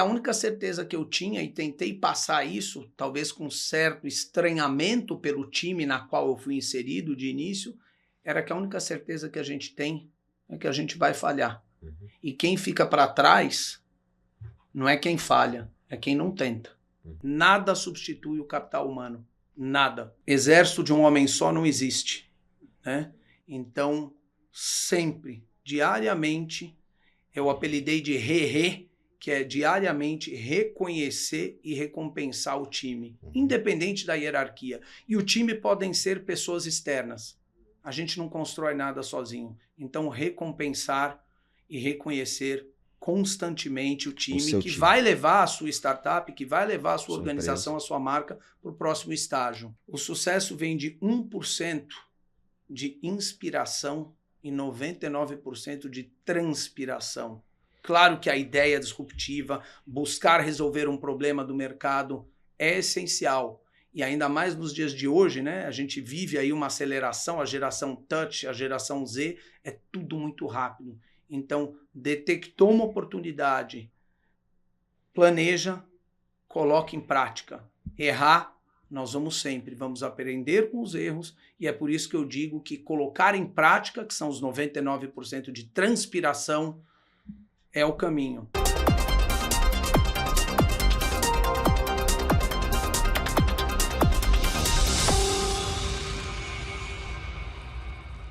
A única certeza que eu tinha, e tentei passar isso, talvez com certo estranhamento pelo time na qual eu fui inserido de início, era que a única certeza que a gente tem é que a gente vai falhar. E quem fica para trás não é quem falha, é quem não tenta. Nada substitui o capital humano. Nada. Exército de um homem só não existe, né? Então, sempre, diariamente, eu apelidei de re-re, que é diariamente reconhecer e recompensar o time, independente da hierarquia. E o time podem ser pessoas externas. A gente não constrói nada sozinho. Então, recompensar e reconhecer constantemente o time que vai levar a sua startup, que vai levar a sua organização, a sua marca para o próximo estágio. O sucesso vem de 1% de inspiração e 99% de transpiração. Claro que a ideia disruptiva, buscar resolver um problema do mercado é essencial. E ainda mais nos dias de hoje, né? A gente vive aí uma aceleração, a geração touch, a geração Z, é tudo muito rápido. Então, detectou uma oportunidade, planeja, coloca em prática. Errar, nós vamos sempre, vamos aprender com os erros, e é por isso que eu digo que colocar em prática, que são os 99% de transpiração, é o caminho.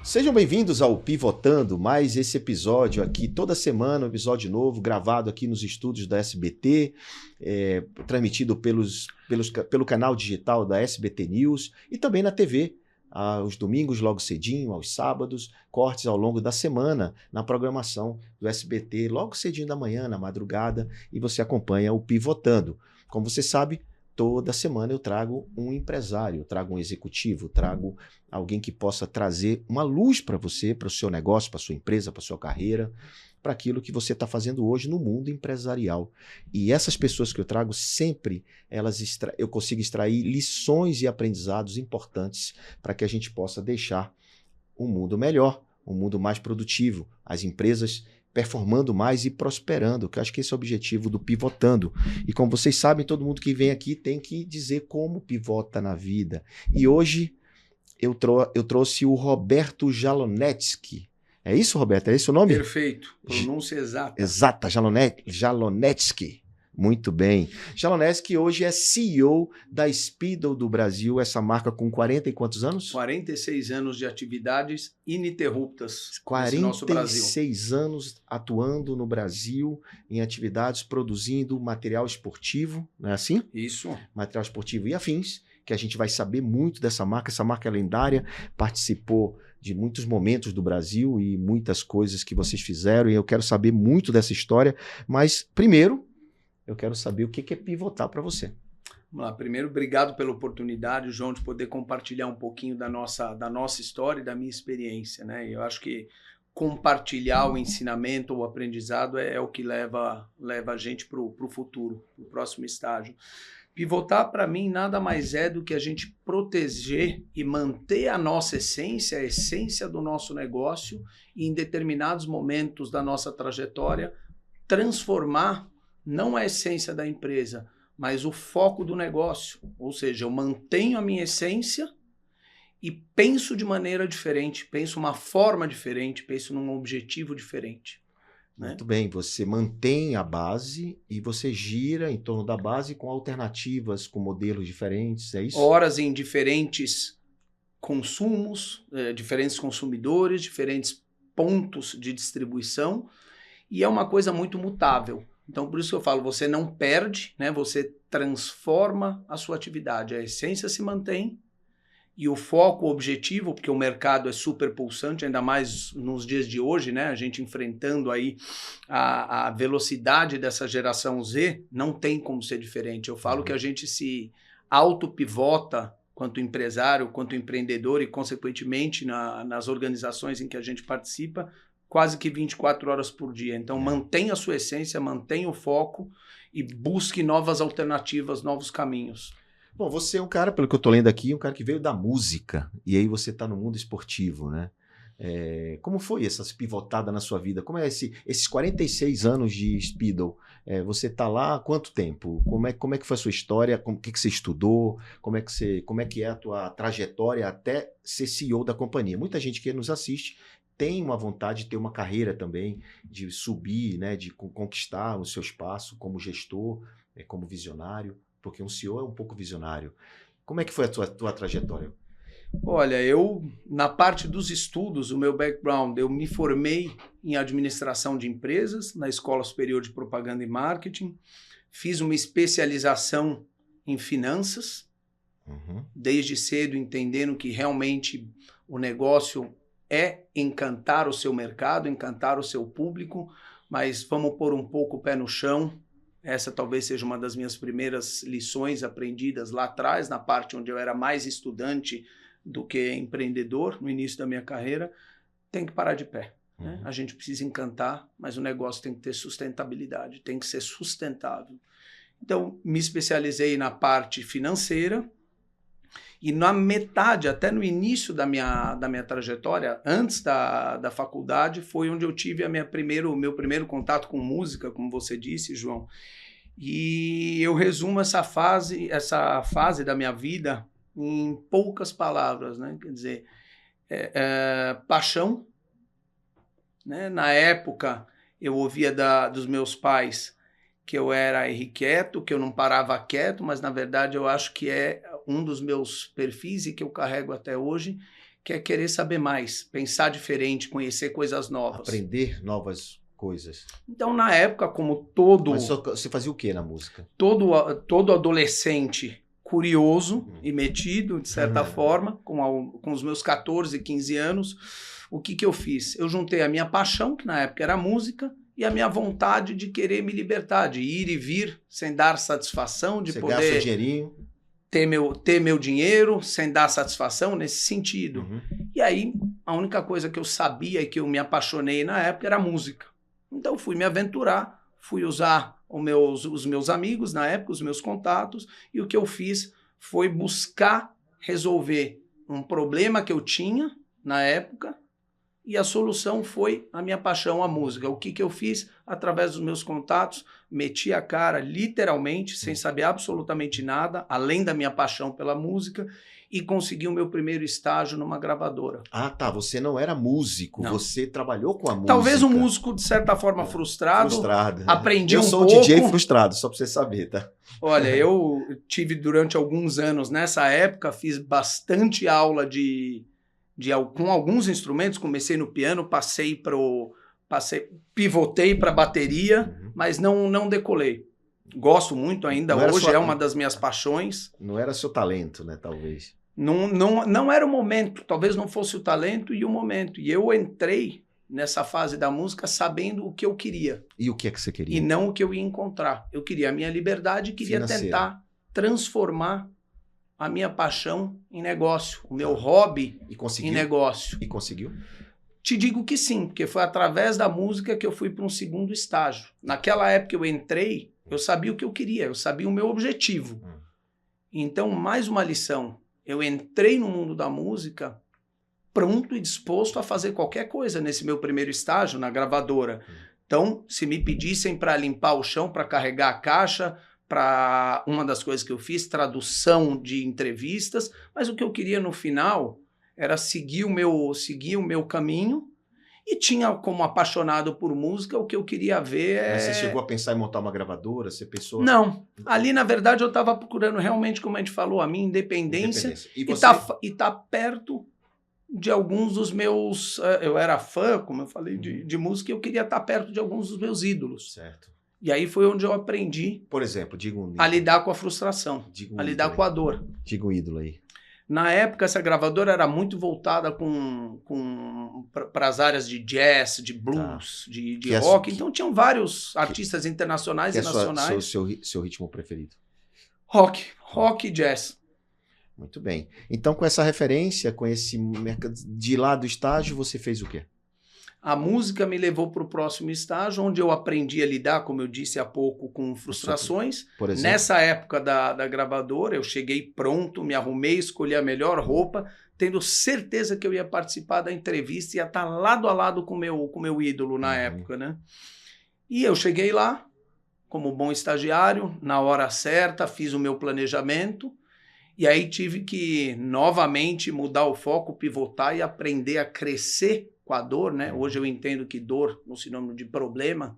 Sejam bem-vindos ao Pivotando, mais esse episódio aqui, toda semana um episódio novo, gravado aqui nos estúdios da SBT, transmitido pelo canal digital da SBT News e também na TV, aos domingos logo cedinho, aos sábados, cortes ao longo da semana na programação do SBT, logo cedinho da manhã, na madrugada, e você acompanha o Pivotando. Como você sabe, toda semana eu trago um empresário, trago um executivo, trago alguém que possa trazer uma luz para você, para o seu negócio, para a sua empresa, para a sua carreira, para aquilo que você está fazendo hoje no mundo empresarial. E essas pessoas que eu trago sempre, eu consigo extrair lições e aprendizados importantes para que a gente possa deixar um mundo melhor, um mundo mais produtivo, as empresas performando mais e prosperando, que eu acho que esse é o objetivo do Pivotando. E como vocês sabem, todo mundo que vem aqui tem que dizer como pivota na vida. E hoje eu trouxe o Roberto Jalonetsky. É isso, Roberto? É esse o nome? Perfeito. Pronúncia exata. Exata, Jalonetsky. Muito bem. Jalonetsky hoje é CEO da Speedo do Brasil, essa marca com 40 e quantos anos? 46 anos de atividades ininterruptas nesse nosso Brasil. 46 anos atuando no Brasil em atividades produzindo material esportivo, não é assim? Isso. Material esportivo e afins, que a gente vai saber muito dessa marca. Essa marca é lendária, participou de muitos momentos do Brasil e muitas coisas que vocês fizeram, e eu quero saber muito dessa história, mas primeiro eu quero saber o que é pivotar para você. Vamos lá. Primeiro, obrigado pela oportunidade, João, de poder compartilhar um pouquinho da nossa história e da minha experiência, né? Eu acho que compartilhar o ensinamento, o aprendizado é o que leva a gente para o futuro, para o próximo estágio. Pivotar, para mim, nada mais é do que a gente proteger e manter a nossa essência, a essência do nosso negócio, e em determinados momentos da nossa trajetória, transformar não a essência da empresa, mas o foco do negócio. Ou seja, eu mantenho a minha essência e penso de maneira diferente, penso uma forma diferente, penso num objetivo diferente. Né? Muito bem, você mantém a base e você gira em torno da base com alternativas, com modelos diferentes, é isso? Horas em diferentes consumos, diferentes consumidores, diferentes pontos de distribuição, e é uma coisa muito mutável. Então, por isso que eu falo, você não perde, né? Você transforma a sua atividade. A essência se mantém e o foco, o objetivo, porque o mercado é super pulsante, ainda mais nos dias de hoje, né? A gente enfrentando aí a velocidade dessa geração Z, não tem como ser diferente. Eu falo que a gente se auto-pivota quanto empresário, quanto empreendedor e, consequentemente, nas organizações em que a gente participa, quase que 24 horas por dia. Então, mantenha a sua essência, mantenha o foco e busque novas alternativas, novos caminhos. Bom, você é um cara, pelo que eu tô lendo aqui, um cara que veio da música. E aí você tá no mundo esportivo, né? Como foi essa pivotada na sua vida? Como é esses 46 anos de Speedo? Você está lá há quanto tempo? Como é que foi a sua história? O que você estudou? Como é que é a tua trajetória até ser CEO da companhia? Muita gente que nos assiste tem uma vontade de ter uma carreira também, de subir, né, de conquistar o seu espaço como gestor, como visionário, porque um CEO é um pouco visionário. Como é que foi a tua trajetória? Olha, na parte dos estudos, o meu background, eu me formei em administração de empresas na Escola Superior de Propaganda e Marketing, fiz uma especialização em finanças, desde cedo entendendo que realmente o negócio é encantar o seu mercado, encantar o seu público, mas vamos pôr um pouco o pé no chão. Essa talvez seja uma das minhas primeiras lições aprendidas lá atrás, na parte onde eu era mais estudante do que empreendedor, no início da minha carreira. Tem que parar de pé. Né? A gente precisa encantar, mas o negócio tem que ter sustentabilidade, tem que ser sustentável. Então, me especializei na parte financeira, e na metade, até no início da minha trajetória, antes da faculdade, foi onde eu tive o meu primeiro contato com música, como você disse, João. E eu resumo essa fase da minha vida em poucas palavras, né? Quer dizer, paixão. Né? Na época, eu ouvia dos meus pais que eu era irrequieto, que eu não parava quieto, mas na verdade eu acho que é um dos meus perfis e que eu carrego até hoje, que é querer saber mais, pensar diferente, conhecer coisas novas. Aprender novas coisas. Então, na época, como todo... Mas você fazia o que na música? Todo adolescente curioso e metido, de certa forma, com os meus 14, 15 anos, o que eu fiz? Eu juntei a minha paixão, que na época era a música, e a minha vontade de querer me libertar, de ir e vir sem dar satisfação, de você poder gasta dinheirinho. ter meu dinheiro sem dar satisfação nesse sentido. E aí, a única coisa que eu sabia e que eu me apaixonei na época era a música. Então, fui me aventurar, fui usar os meus amigos na época, os meus contatos, e o que eu fiz foi buscar resolver um problema que eu tinha na época, e a solução foi a minha paixão à música. O que eu fiz? Através dos meus contatos, meti a cara, literalmente, sem saber absolutamente nada, além da minha paixão pela música, e consegui o meu primeiro estágio numa gravadora. Ah, tá. Você não era músico, não. Você trabalhou com a música. Talvez um músico, de certa forma, frustrado. Aprendi um pouco. Eu sou DJ frustrado, só pra você saber, tá? Olha, eu tive durante alguns anos, nessa época, fiz bastante aula com alguns instrumentos, comecei no piano, pivotei para bateria, mas não decolei. Gosto muito ainda, hoje é uma das minhas paixões. Não era seu talento, né, talvez. Não era o momento, talvez não fosse o talento e o momento. E eu entrei nessa fase da música sabendo o que eu queria. E o que é que você queria? E não o que eu ia encontrar. Eu queria a minha liberdade e queria tentar transformar a minha paixão em negócio, o meu hobby em negócio. E conseguiu? Te digo que sim, porque foi através da música que eu fui para um segundo estágio. Naquela época que eu entrei, eu sabia o que eu queria, eu sabia o meu objetivo. Então, mais uma lição. Eu entrei no mundo da música pronto e disposto a fazer qualquer coisa nesse meu primeiro estágio, na gravadora. Então, se me pedissem para limpar o chão, para carregar a caixa, para uma das coisas que eu fiz, tradução de entrevistas, mas o que eu queria no final era seguir o meu caminho, e tinha como apaixonado por música, o que eu queria ver Mas você chegou a pensar em montar uma gravadora? Você pensou... Não, ali na verdade eu estava procurando realmente, como a gente falou, a minha independência. E tá perto de alguns dos meus... Eu era fã, como eu falei, de música, e eu queria estar perto de alguns dos meus ídolos. Certo. E aí foi onde eu aprendi, por exemplo, a lidar com a frustração, a lidar com a dor. Diga um ídolo aí. Na época, essa gravadora era muito voltada para as áreas de jazz, de blues, de rock. Então, tinham vários artistas internacionais e nacionais. Seu ritmo preferido? Rock e jazz. Muito bem. Então, com essa referência, com esse mercado de lá do estágio, você fez o quê? A música me levou para o próximo estágio, onde eu aprendi a lidar, como eu disse há pouco, com frustrações. Por exemplo? Nessa época da gravadora, eu cheguei pronto, me arrumei, escolhi a melhor roupa, tendo certeza que eu ia participar da entrevista e ia estar lado a lado com o meu ídolo na época, né? E eu cheguei lá, como bom estagiário, na hora certa, fiz o meu planejamento, e aí tive que novamente mudar o foco, pivotar e aprender a crescer com a dor, né? Hoje eu entendo que dor, no sinônimo de problema,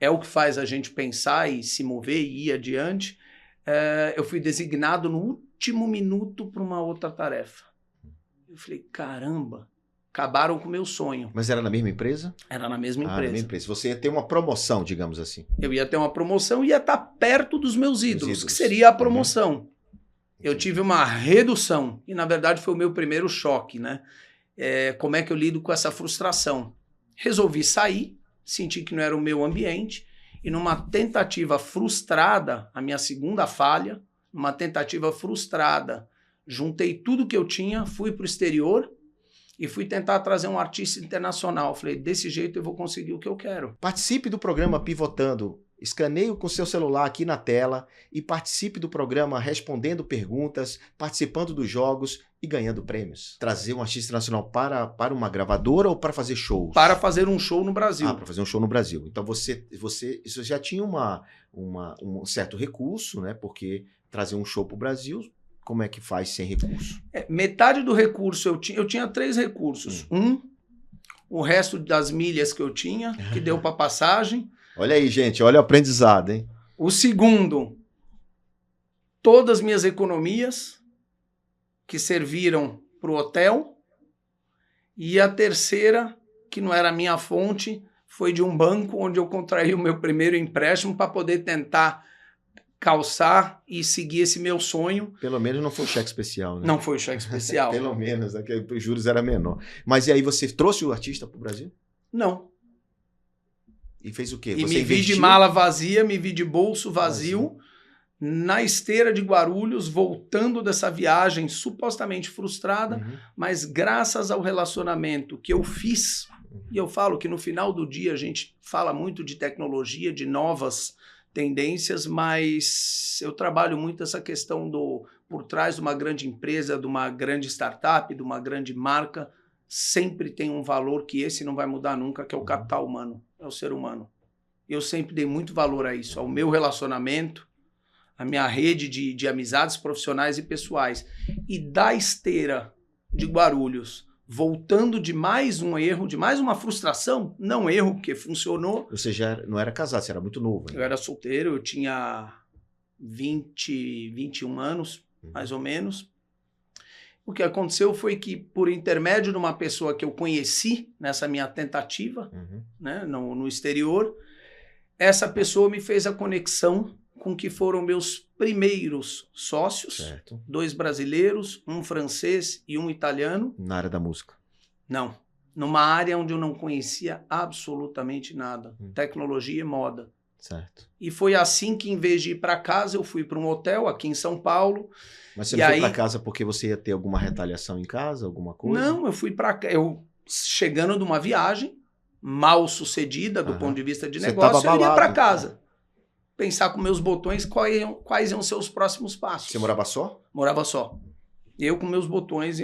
é o que faz a gente pensar e se mover e ir adiante. Eu fui designado no último minuto para uma outra tarefa. Eu falei, caramba, acabaram com o meu sonho. Mas era na mesma empresa? Era na mesma empresa. Na mesma empresa. Você ia ter uma promoção, digamos assim. Eu ia ter uma promoção e ia estar perto dos meus ídolos, que seria a promoção. Eu tive uma redução e, na verdade, foi o meu primeiro choque, né? Como é que eu lido com essa frustração? Resolvi sair, senti que não era o meu ambiente e numa tentativa frustrada, a minha segunda falha, numa tentativa frustrada, juntei tudo que eu tinha, fui para o exterior e fui tentar trazer um artista internacional. Falei, desse jeito eu vou conseguir o que eu quero. Participe do programa Pivotando. Escaneie com seu celular aqui na tela e participe do programa respondendo perguntas, participando dos jogos e ganhando prêmios. Trazer um artista nacional para uma gravadora ou para fazer shows? Para fazer um show no Brasil. Para fazer um show no Brasil. Então você já tinha um certo recurso, né? Porque trazer um show para o Brasil, como é que faz sem recurso? Metade do recurso eu tinha 3 recursos. O resto das milhas que eu tinha, que deu para passagem. Olha aí, gente, olha o aprendizado, hein? O segundo, todas as minhas economias que serviram para o hotel. E a terceira, que não era a minha fonte, foi de um banco onde eu contraí o meu primeiro empréstimo para poder tentar calçar e seguir esse meu sonho. Pelo menos não foi o cheque especial, né? Não foi o cheque especial. Pelo menos, né? Os juros eram menor. Mas e aí você trouxe o artista para o Brasil? Não. E fez o quê? E me vi de mala vazia, me vi de bolso vazio, na esteira de Guarulhos, voltando dessa viagem supostamente frustrada, mas graças ao relacionamento que eu fiz, e eu falo que no final do dia a gente fala muito de tecnologia, de novas tendências, mas eu trabalho muito essa questão por trás de uma grande empresa, de uma grande startup, de uma grande marca, sempre tem um valor que esse não vai mudar nunca, que é o capital humano, é o ser humano. Eu sempre dei muito valor a isso, ao meu relacionamento, à minha rede de amizades profissionais e pessoais. E da esteira de Guarulhos, voltando de mais um erro, de mais uma frustração, não erro, porque funcionou. Você já não era casado, você era muito novo. Eu era solteiro, eu tinha 21 anos, mais ou menos. O que aconteceu foi que, por intermédio de uma pessoa que eu conheci nessa minha tentativa, né, no exterior, essa pessoa me fez a conexão com que foram meus primeiros sócios, certo. 2 brasileiros, um francês e um italiano. Na área da música? Não, numa área onde eu não conhecia absolutamente nada, tecnologia e moda. Certo. E foi assim que, em vez de ir para casa, eu fui para um hotel aqui em São Paulo. Mas você não foi para casa porque você ia ter alguma retaliação em casa, alguma coisa? Não, eu fui para casa. Eu, chegando de uma viagem mal sucedida do ponto de vista de negócio, eu ia para casa. Pensar com meus botões quais iam ser os próximos passos. Você morava só? Morava só. Eu com meus botões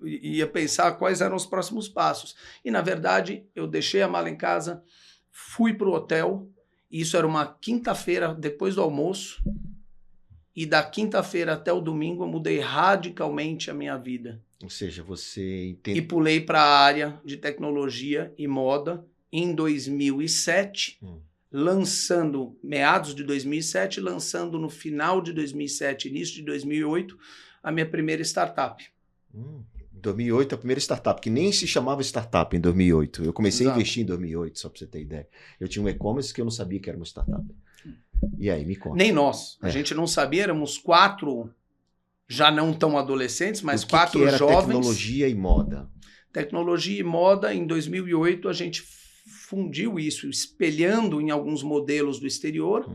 ia pensar quais eram os próximos passos. E, na verdade, eu deixei a mala em casa, fui para o hotel. Isso era uma quinta-feira, depois do almoço. E da quinta-feira até o domingo eu mudei radicalmente a minha vida. Ou seja, você entende... E pulei para a área de tecnologia e moda em 2007, lançando, meados de 2007, lançando no final de 2007, início de 2008, a minha primeira startup. Em 2008, a primeira startup, que nem se chamava startup em 2008. Eu comecei a investir em 2008, só para você ter ideia. Eu tinha um e-commerce que eu não sabia que era uma startup. E aí, me conta. Nem nós. A gente não sabia, éramos 4, já não tão adolescentes, mas 4 era jovens. Tecnologia e moda? Tecnologia e moda, em 2008, a gente fundiu isso, espelhando em alguns modelos do exterior,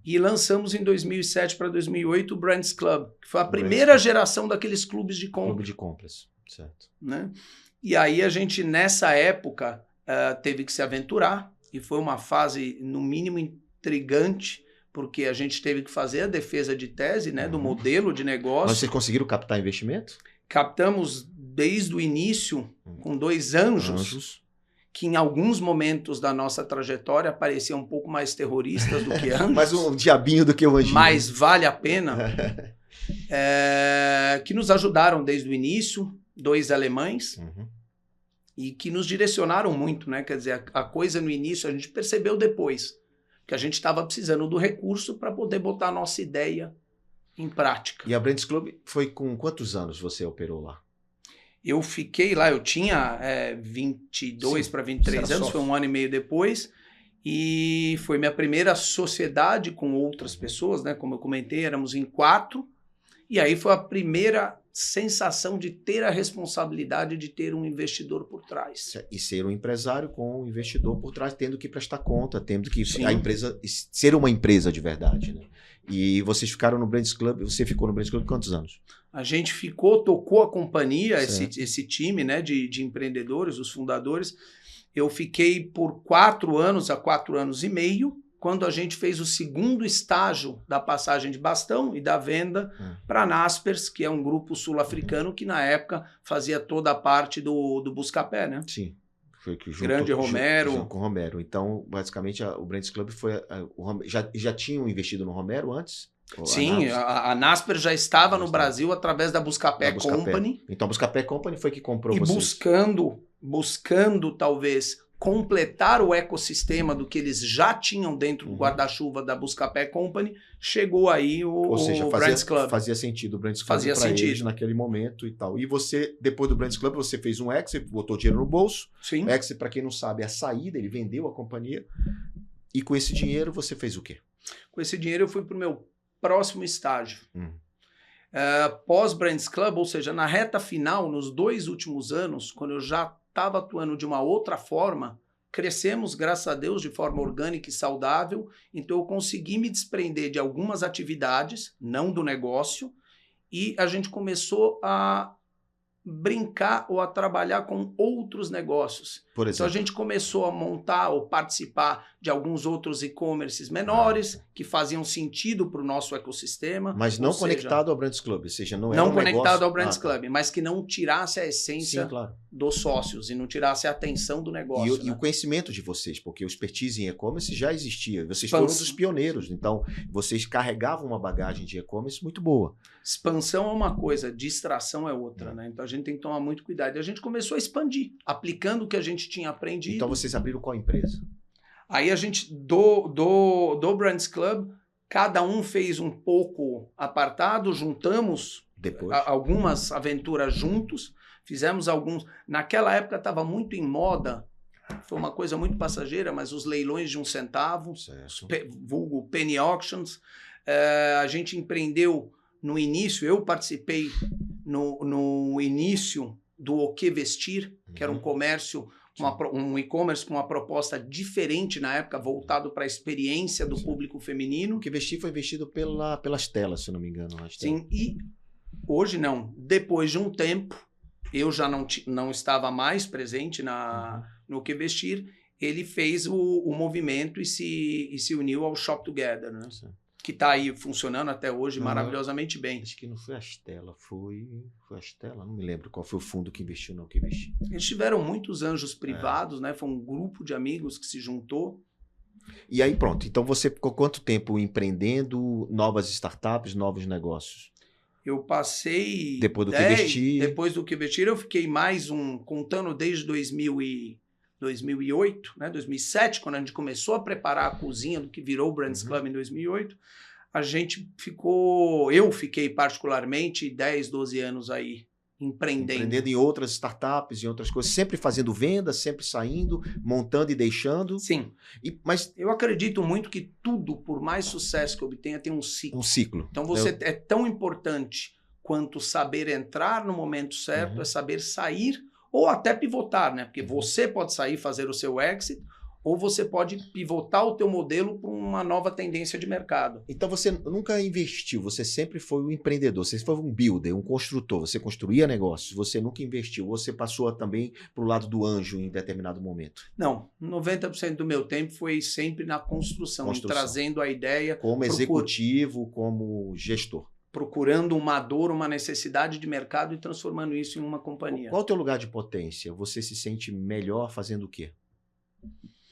e lançamos em 2007 para 2008 o Brands Club, que foi a primeira geração daqueles clubes de compras. Clube de compras, certo. Né? E aí a gente, nessa época, teve que se aventurar, e foi uma fase, no mínimo, intrigante, porque a gente teve que fazer a defesa de tese, né, do modelo de negócio. Mas vocês conseguiram captar investimento? Captamos desde o início, com 2 anjos, que em alguns momentos da nossa trajetória pareciam um pouco mais terroristas do que anjos. Mais um diabinho do que o anjinho. Mas vale a pena. Que nos ajudaram desde o início, 2 alemães, e que nos direcionaram muito, né? Quer dizer, a coisa no início a gente percebeu depois, que a gente estava precisando do recurso para poder botar a nossa ideia em prática. E a Brands Club foi com quantos anos você operou lá? Eu fiquei lá, eu tinha 22 para 23 anos, foi 1 ano e meio depois, e foi minha primeira sociedade com outras pessoas, né? Como eu comentei, éramos em 4, e aí foi a primeira sensação de ter a responsabilidade de ter um investidor por trás. E ser um empresário com um investidor por trás, tendo que prestar conta, tendo que a empresa ser uma empresa de verdade, né? E vocês ficaram no Brands Club, você ficou no Brands Club quantos anos? A gente tocou a companhia, esse time, né, de empreendedores, os fundadores. Eu fiquei por 4 anos a 4 anos e meio, quando a gente fez o segundo estágio da passagem de bastão e da venda para a Naspers, que é um grupo sul-africano que na época fazia toda a parte do Buscapé, né? Sim. Foi que Grande Romero. Junto com o Romero. Então, basicamente, o Brands Club foi... Já tinham investido no Romero antes? Sim, a Naspers já estava no Brasil através da Buscapé Company. Então, a Buscapé Company foi que comprou vocês. E buscando talvez completar o ecossistema do que eles já tinham dentro do guarda-chuva da Buscapé Company, chegou aí o Brands Club. Fazia sentido o Brands Club para eles naquele momento e tal. E você, depois do Brands Club, você fez um exit, botou dinheiro no bolso. Sim. O exit, para quem não sabe, é a saída, ele vendeu a companhia. E com esse dinheiro, você fez o quê? Com esse dinheiro, eu fui para o meu próximo estágio. Pós-Brands Club, ou seja, na reta final, nos 2 últimos anos, quando eu já estava atuando de uma outra forma, crescemos, graças a Deus, de forma orgânica e saudável, então eu consegui me desprender de algumas atividades, não do negócio, e a gente começou a brincar ou a trabalhar com outros negócios. Por exemplo? Então a gente começou a montar ou participar de alguns outros e-commerces menores que faziam sentido para o nosso ecossistema. Mas não conectado ao Brands Club, ou seja, não era não conectado ao Brands Club, mas que não tirasse a essência dos sócios e não tirasse a atenção do negócio. E o conhecimento de vocês, porque o expertise em e-commerce já existia. Vocês foram dos pioneiros, então vocês carregavam uma bagagem de e-commerce muito boa. Expansão é uma coisa, distração é outra, né? Então a gente tem que tomar muito cuidado. E a gente começou a expandir, aplicando o que a gente tinha aprendido. Então vocês abriram qual empresa? Aí a gente, do Brands Club, cada um fez um pouco apartado, juntamos algumas aventuras juntos, fizemos alguns... Naquela época estava muito em moda, foi uma coisa muito passageira, mas os leilões de 1 centavo, vulgo penny auctions. A gente empreendeu no início, eu participei no início do O Que Vestir, que era um comércio... um e-commerce com uma proposta diferente na época, voltado para a experiência do público feminino. O Que Vestir foi investido pelas telas, se não me engano. Sim, e hoje não. Depois de um tempo, eu já não estava mais presente no Que Vestir, ele fez o movimento e se uniu ao Shop Together, né? Sim. Que está aí funcionando até hoje maravilhosamente bem. Acho que não foi a Stella, foi a Stella, não me lembro qual foi o fundo que investiu no Que Vestir. Eles tiveram muitos anjos privados, né? Foi um grupo de amigos que se juntou. E aí pronto, então você ficou quanto tempo empreendendo novas startups, novos negócios? Eu passei... Depois do Que Vestir? Depois do Que Vestir eu fiquei contando desde 2008, né, 2007, quando a gente começou a preparar a cozinha do que virou o Brands Club em 2008, eu fiquei particularmente 10, 12 anos aí empreendendo. Empreendendo em outras startups, em outras coisas, sempre fazendo venda, sempre saindo, montando e deixando. Sim, mas eu acredito muito que tudo, por mais sucesso que obtenha, tem um ciclo. Um ciclo. Então você é tão importante quanto saber entrar no momento certo, é saber sair ou até pivotar, né? Porque você pode sair, fazer o seu exit, ou você pode pivotar o teu modelo para uma nova tendência de mercado. Então você nunca investiu, você sempre foi um empreendedor, você foi um builder, um construtor, você construía negócios, você nunca investiu, você passou também para o lado do anjo em determinado momento. Não, 90% do meu tempo foi sempre na construção. E trazendo a ideia. Como executivo, como gestor. Procurando uma dor, uma necessidade de mercado e transformando isso em uma companhia. Qual é o teu lugar de potência? Você se sente melhor fazendo o quê?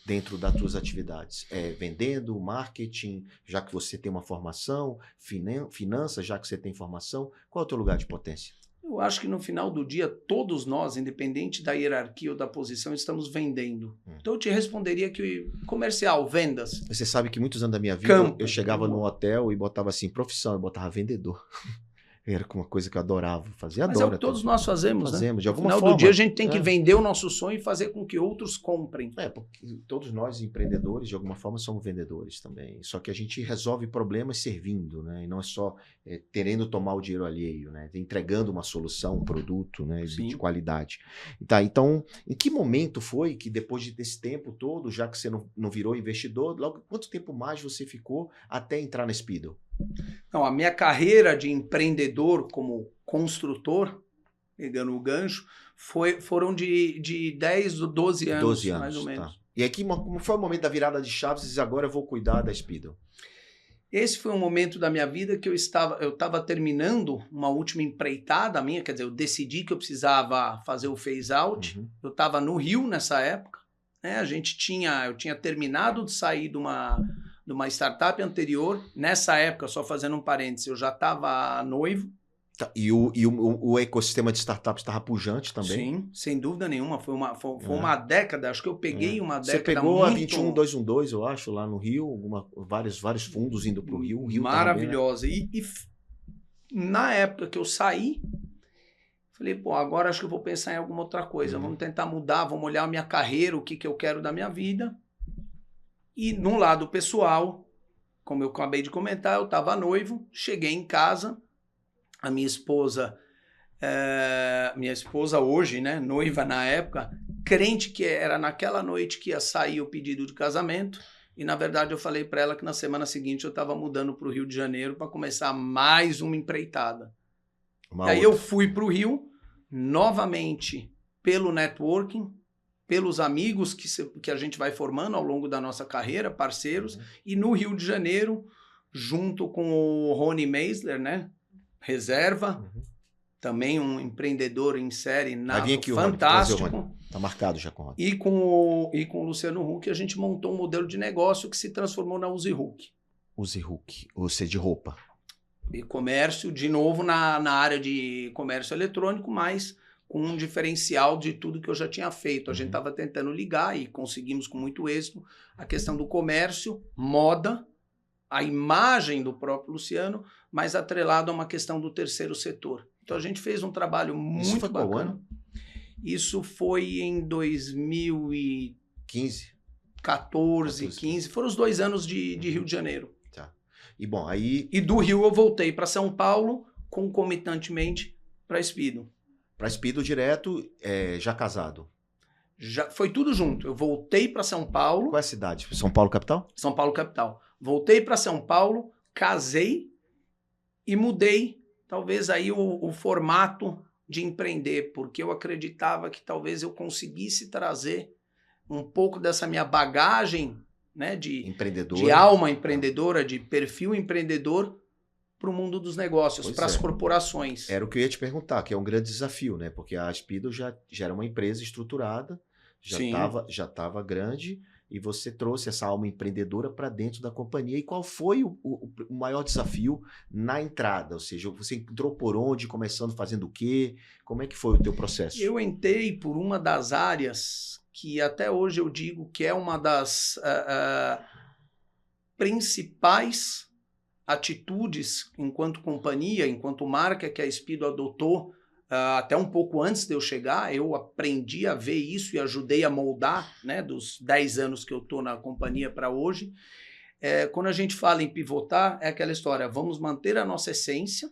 Dentro das tuas atividades? Vendendo, marketing, já que você tem uma formação, finanças, já que você tem formação, qual é o teu lugar de potência? Eu acho que no final do dia, todos nós, independente da hierarquia ou da posição, estamos vendendo. Então eu te responderia que comercial, vendas. Você sabe que muitos anos da minha vida, eu chegava no hotel e botava assim, profissão, eu botava vendedor. Era uma coisa que eu adorava fazer. Mas é o que todos nós fazemos, né? De alguma forma. No final do dia a gente tem que vender o nosso sonho e fazer com que outros comprem. Porque todos nós empreendedores, de alguma forma, somos vendedores também. Só que a gente resolve problemas servindo, né? E não é só querendo tomar o dinheiro alheio, né? Entregando uma solução, um produto, né? De qualidade. Tá, então, em que momento foi que depois desse tempo todo, já que você não virou investidor, logo quanto tempo mais você ficou até entrar na Speedo? Não, a minha carreira de empreendedor como construtor, pegando o gancho, foram de 10 ou 12 anos, 12 anos, mais ou menos. Tá. E aqui, como foi o momento da virada de chaves e diz, agora eu vou cuidar da Speedo? Esse foi um momento da minha vida que eu estava terminando uma última empreitada minha, quer dizer, eu decidi que eu precisava fazer o phase out. Uhum. Eu estava no Rio nessa época, né? Eu tinha terminado de sair de uma startup anterior. Nessa época, só fazendo um parênteses, eu já estava noivo. Tá, e o ecossistema de startups estava pujante também? Sim, sem dúvida nenhuma. Foi uma década, acho que eu peguei uma década. Você pegou a 21212, eu acho, lá no Rio, vários fundos indo para o Rio. Maravilhosa. E na época que eu saí, falei, agora acho que eu vou pensar em alguma outra coisa. Vamos tentar mudar, vamos olhar a minha carreira, o que eu quero da minha vida. E no lado pessoal, como eu acabei de comentar, eu estava noivo, cheguei em casa, a minha esposa hoje, né, noiva na época, crente que era naquela noite que ia sair o pedido de casamento, e na verdade eu falei para ela que na semana seguinte eu estava mudando para o Rio de Janeiro para começar mais uma empreitada. Aí eu fui para o Rio, novamente pelo networking, pelos amigos que a gente vai formando ao longo da nossa carreira, parceiros, e no Rio de Janeiro, junto com o Rony Meisler, né? Reserva, também um empreendedor em série nato, fantástico. Está marcado já com o Rony. E com o Luciano Huck, a gente montou um modelo de negócio que se transformou na Uzi Huck. Uzi Huck, ou seja, de roupa. E comércio, de novo, na área de comércio eletrônico, mas com um diferencial de tudo que eu já tinha feito. A gente estava tentando ligar e conseguimos com muito êxito a questão do comércio, moda, a imagem do próprio Luciano, mas atrelado a uma questão do terceiro setor. Então a gente fez um trabalho muito bacana. Qual ano? Isso foi em 2015, 14, 15. Foram os 2 anos de Rio de Janeiro. Tá. E bom, aí... E do Rio eu voltei para São Paulo, concomitantemente para Speedo. Para Speedo direto, já casado? Já, foi tudo junto. Eu voltei para São Paulo. Qual é a cidade? São Paulo, capital? São Paulo, capital. Voltei para São Paulo, casei e mudei, talvez, aí o formato de empreender, porque eu acreditava que talvez eu conseguisse trazer um pouco dessa minha bagagem, né, de alma empreendedora, de perfil empreendedor, para o mundo dos negócios, para as corporações. Era o que eu ia te perguntar, que é um grande desafio, né? Porque a Speedo já era uma empresa estruturada, já estava grande, e você trouxe essa alma empreendedora para dentro da companhia. E qual foi o maior desafio na entrada? Ou seja, você entrou por onde, começando fazendo o quê? Como é que foi o teu processo? Eu entrei por uma das áreas que até hoje eu digo que é uma das principais atitudes enquanto companhia, enquanto marca que a Speedo adotou, até um pouco antes de eu chegar, eu aprendi a ver isso e ajudei a moldar, né, dos 10 anos que eu estou na companhia para hoje. Quando a gente fala em pivotar, é aquela história, vamos manter a nossa essência,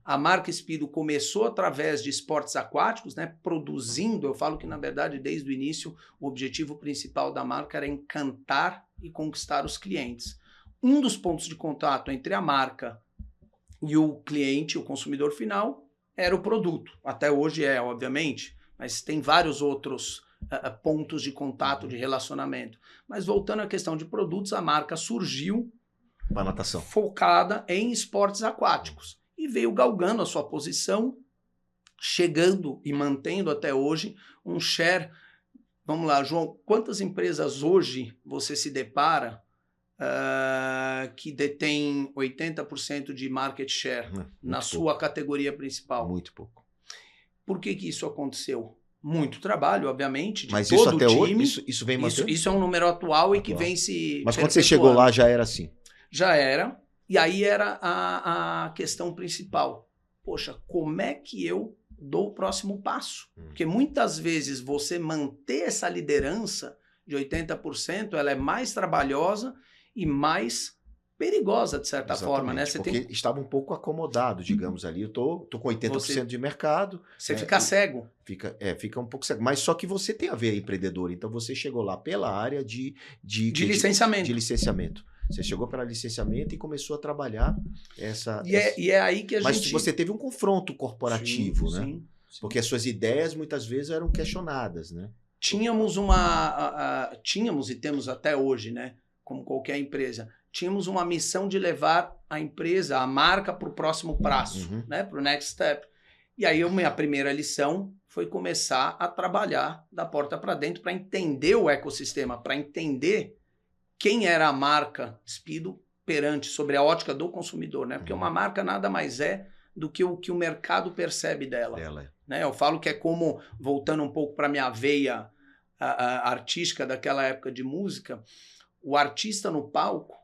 A marca Speedo começou através de esportes aquáticos, né, produzindo, eu falo que na verdade desde o início o objetivo principal da marca era encantar e conquistar os clientes. Um dos pontos de contato entre a marca e o cliente, o consumidor final, era o produto. Até hoje é, obviamente, mas tem vários outros pontos de contato, de relacionamento. Mas voltando à questão de produtos, a marca surgiu para natação, focada em esportes aquáticos. E veio galgando a sua posição, chegando e mantendo até hoje um share. Vamos lá, João, quantas empresas hoje você se depara que detém 80% de market share na sua categoria principal? Muito pouco. Por que isso aconteceu? Muito trabalho, obviamente, de mas todo isso até o time. Hoje, isso vem mantendo? Isso é um número atual e que vem se Mas quando você chegou lá já era assim? Já era. E aí era a questão principal. Poxa, como é que eu dou o próximo passo? Porque muitas vezes você manter essa liderança de 80%, ela é mais trabalhosa e mais perigosa, de certa forma, né? Você porque estava um pouco acomodado, digamos ali. Eu tô com 80% de mercado. Você fica cego. Fica um pouco cego. Mas só que você tem a ver empreendedor. Então você chegou lá pela área de licenciamento. De licenciamento. Você chegou para licenciamento e começou a trabalhar essa... E é aí que a Mas gente... você teve um confronto corporativo, né? Sim. Porque as suas ideias muitas vezes eram questionadas, né? Tínhamos e temos até hoje, né? Como qualquer empresa, tínhamos uma missão de levar a empresa, a marca, para o próximo passo, né? Para o next step. E aí a minha primeira lição foi começar a trabalhar da porta para dentro para entender o ecossistema, para entender quem era a marca Speedo perante, sobre a ótica do consumidor, né? Porque uma marca nada mais é do que o mercado percebe dela. Né? Eu falo que é como, voltando um pouco para a minha veia artística daquela época de música, o artista no palco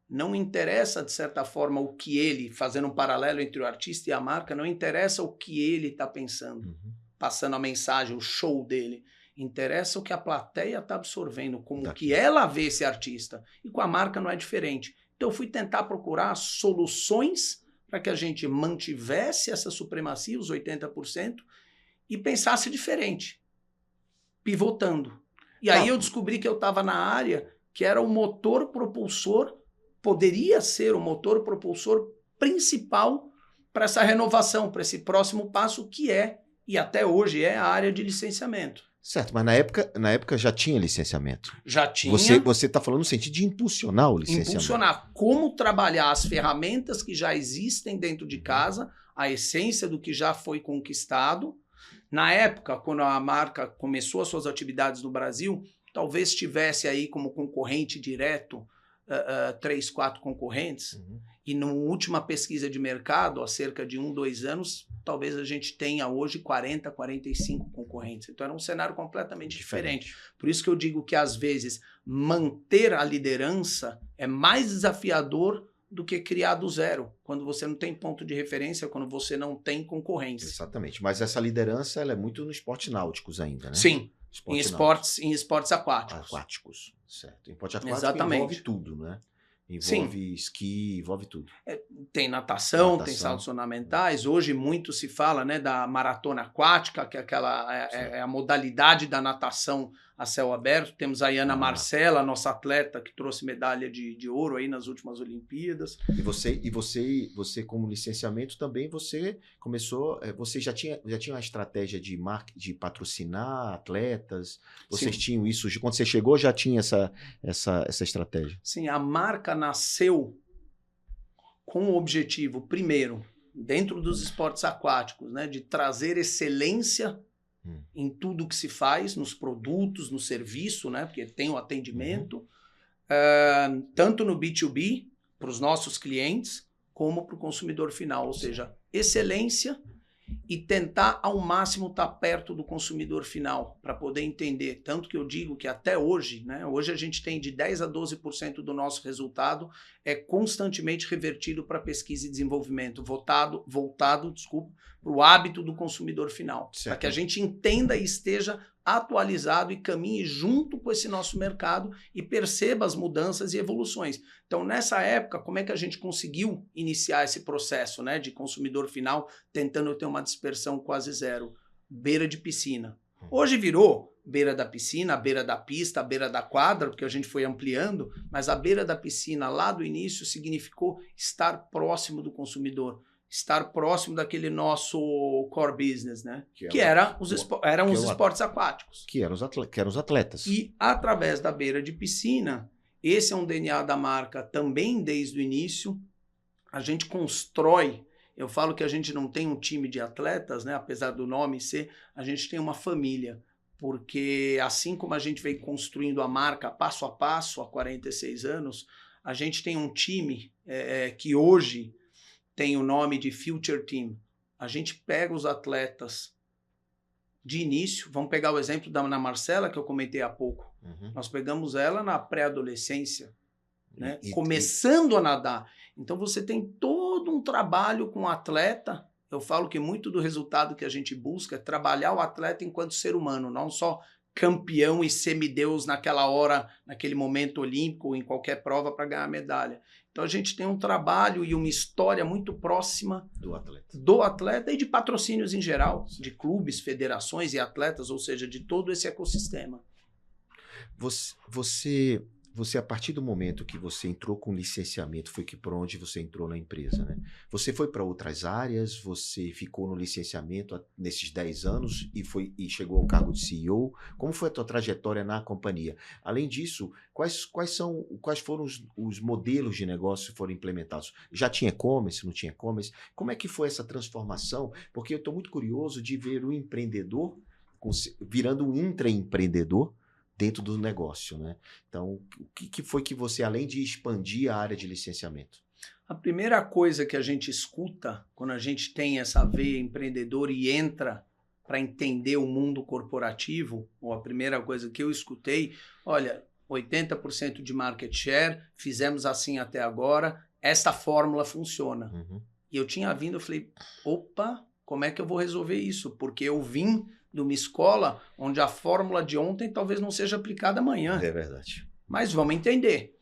não interessa, de certa forma, o que ele, fazendo um paralelo entre o artista e a marca, não interessa o que ele está pensando, passando a mensagem, o show dele. Interessa o que a plateia está absorvendo, como que ela vê esse artista. E com a marca não é diferente. Então eu fui tentar procurar soluções para que a gente mantivesse essa supremacia, os 80%, e pensasse diferente, pivotando. E aí eu descobri que eu estava na área que era o motor propulsor, poderia ser o motor propulsor principal para essa renovação, para esse próximo passo que é, e até hoje é, a área de licenciamento. Certo, mas na época já tinha licenciamento. Já tinha. Você está falando no sentido de impulsionar o licenciamento. Impulsionar. Como trabalhar as ferramentas que já existem dentro de casa, a essência do que já foi conquistado. Na época, quando a marca começou as suas atividades no Brasil, talvez tivesse aí como concorrente direto 3, 4 concorrentes. E na última pesquisa de mercado, há cerca de 1, 2 anos, talvez a gente tenha hoje 40, 45 concorrentes. Então era um cenário completamente diferente. Por isso que eu digo que às vezes manter a liderança é mais desafiador do que criar do zero, quando você não tem ponto de referência, quando você não tem concorrência. Exatamente, mas essa liderança ela é muito nos esportes náuticos ainda, né? Sim, em esportes aquáticos. Aquáticos, certo. Em esporte aquático exatamente. Envolve tudo, né? Envolve esqui, envolve tudo. Tem natação, tem saltos ornamentais. Hoje muito se fala, né, da maratona aquática, que é a modalidade da natação a céu aberto. Temos a Ana Marcela, nossa atleta, que trouxe medalha de ouro aí nas últimas Olimpíadas. E você como licenciamento também, você começou, você já tinha uma estratégia de patrocinar atletas? Vocês tinham isso? Quando você chegou já tinha essa estratégia? Sim, a marca nasceu com o objetivo, primeiro, dentro dos esportes aquáticos, né, de trazer excelência em tudo que se faz, nos produtos, no serviço, né, porque tem o atendimento, tanto no B2B, para os nossos clientes, como para o consumidor final, ou seja, excelência e tentar ao máximo estar perto do consumidor final para poder entender. Tanto que eu digo que até hoje, né, hoje a gente tem de 10 a 12% do nosso resultado é constantemente revertido para pesquisa e desenvolvimento, voltado para o hábito do consumidor final, para que a gente entenda e esteja atualizado e caminhe junto com esse nosso mercado e perceba as mudanças e evoluções. Então, nessa época, como é que a gente conseguiu iniciar esse processo, né, de consumidor final, tentando ter uma dispersão quase zero? Beira de piscina. Hoje virou beira da piscina, beira da pista, beira da quadra, porque a gente foi ampliando, mas a beira da piscina lá do início significou estar próximo do consumidor, estar próximo daquele nosso core business, né? Que eram os esportes aquáticos. Que eram os atletas. E através da beira de piscina, esse é um DNA da marca também desde o início, a gente constrói, eu falo que a gente não tem um time de atletas, né? Apesar do nome ser, a gente tem uma família, porque assim como a gente veio construindo a marca passo a passo há 46 anos, a gente tem um time que hoje tem o nome de Future Team. A gente pega os atletas de início, vamos pegar o exemplo da Ana Marcela, que eu comentei há pouco. Nós pegamos ela na pré-adolescência, né? Começando a nadar. Então você tem todo um trabalho com o atleta. Eu falo que muito do resultado que a gente busca é trabalhar o atleta enquanto ser humano, não só campeão e semideus naquela hora, naquele momento olímpico, ou em qualquer prova para ganhar medalha. Então a gente tem um trabalho e uma história muito próxima do atleta e de patrocínios em geral, de clubes, federações e atletas, ou seja, de todo esse ecossistema. Você, a partir do momento que você entrou com licenciamento, foi que por onde você entrou na empresa, né? Você foi para outras áreas, você ficou no licenciamento nesses 10 anos e chegou ao cargo de CEO. Como foi a tua trajetória na companhia? Além disso, quais foram os modelos de negócio que foram implementados? Já tinha e-commerce, não tinha e-commerce? Como é que foi essa transformação? Porque eu estou muito curioso de ver o empreendedor virando um intraempreendedor dentro do negócio, né? Então, o que foi que você, além de expandir a área de licenciamento? A primeira coisa que a gente escuta quando a gente tem essa veia empreendedora e entra para entender o mundo corporativo, ou a primeira coisa que eu escutei, olha, 80% de market share, fizemos assim até agora, essa fórmula funciona. E eu tinha vindo, eu falei, opa, como é que eu vou resolver isso? Porque eu vim de uma escola onde a fórmula de ontem talvez não seja aplicada amanhã. É verdade. Mas vamos entender.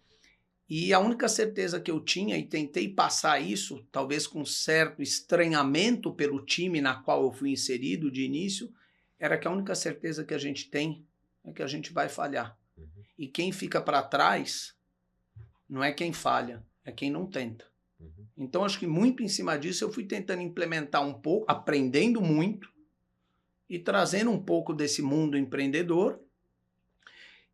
E a única certeza que eu tinha, e tentei passar isso, talvez com certo estranhamento pelo time na qual eu fui inserido de início, era que a única certeza que a gente tem é que a gente vai falhar. E quem fica para trás não é quem falha, é quem não tenta. Então, acho que muito em cima disso eu fui tentando implementar um pouco, aprendendo muito, e trazendo um pouco desse mundo empreendedor.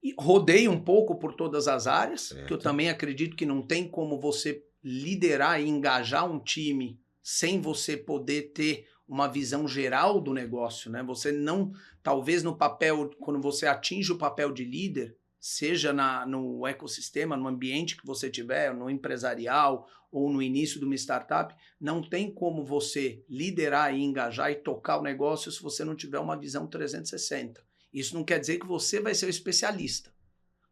E rodei um pouco por todas as áreas, que eu também acredito que não tem como você liderar e engajar um time sem você poder ter uma visão geral do negócio, né? Você não, talvez no papel, quando você atinge o papel de líder, seja no ecossistema, no ambiente que você tiver, no empresarial ou no início de uma startup, não tem como você liderar e engajar e tocar o negócio se você não tiver uma visão 360. Isso não quer dizer que você vai ser o especialista,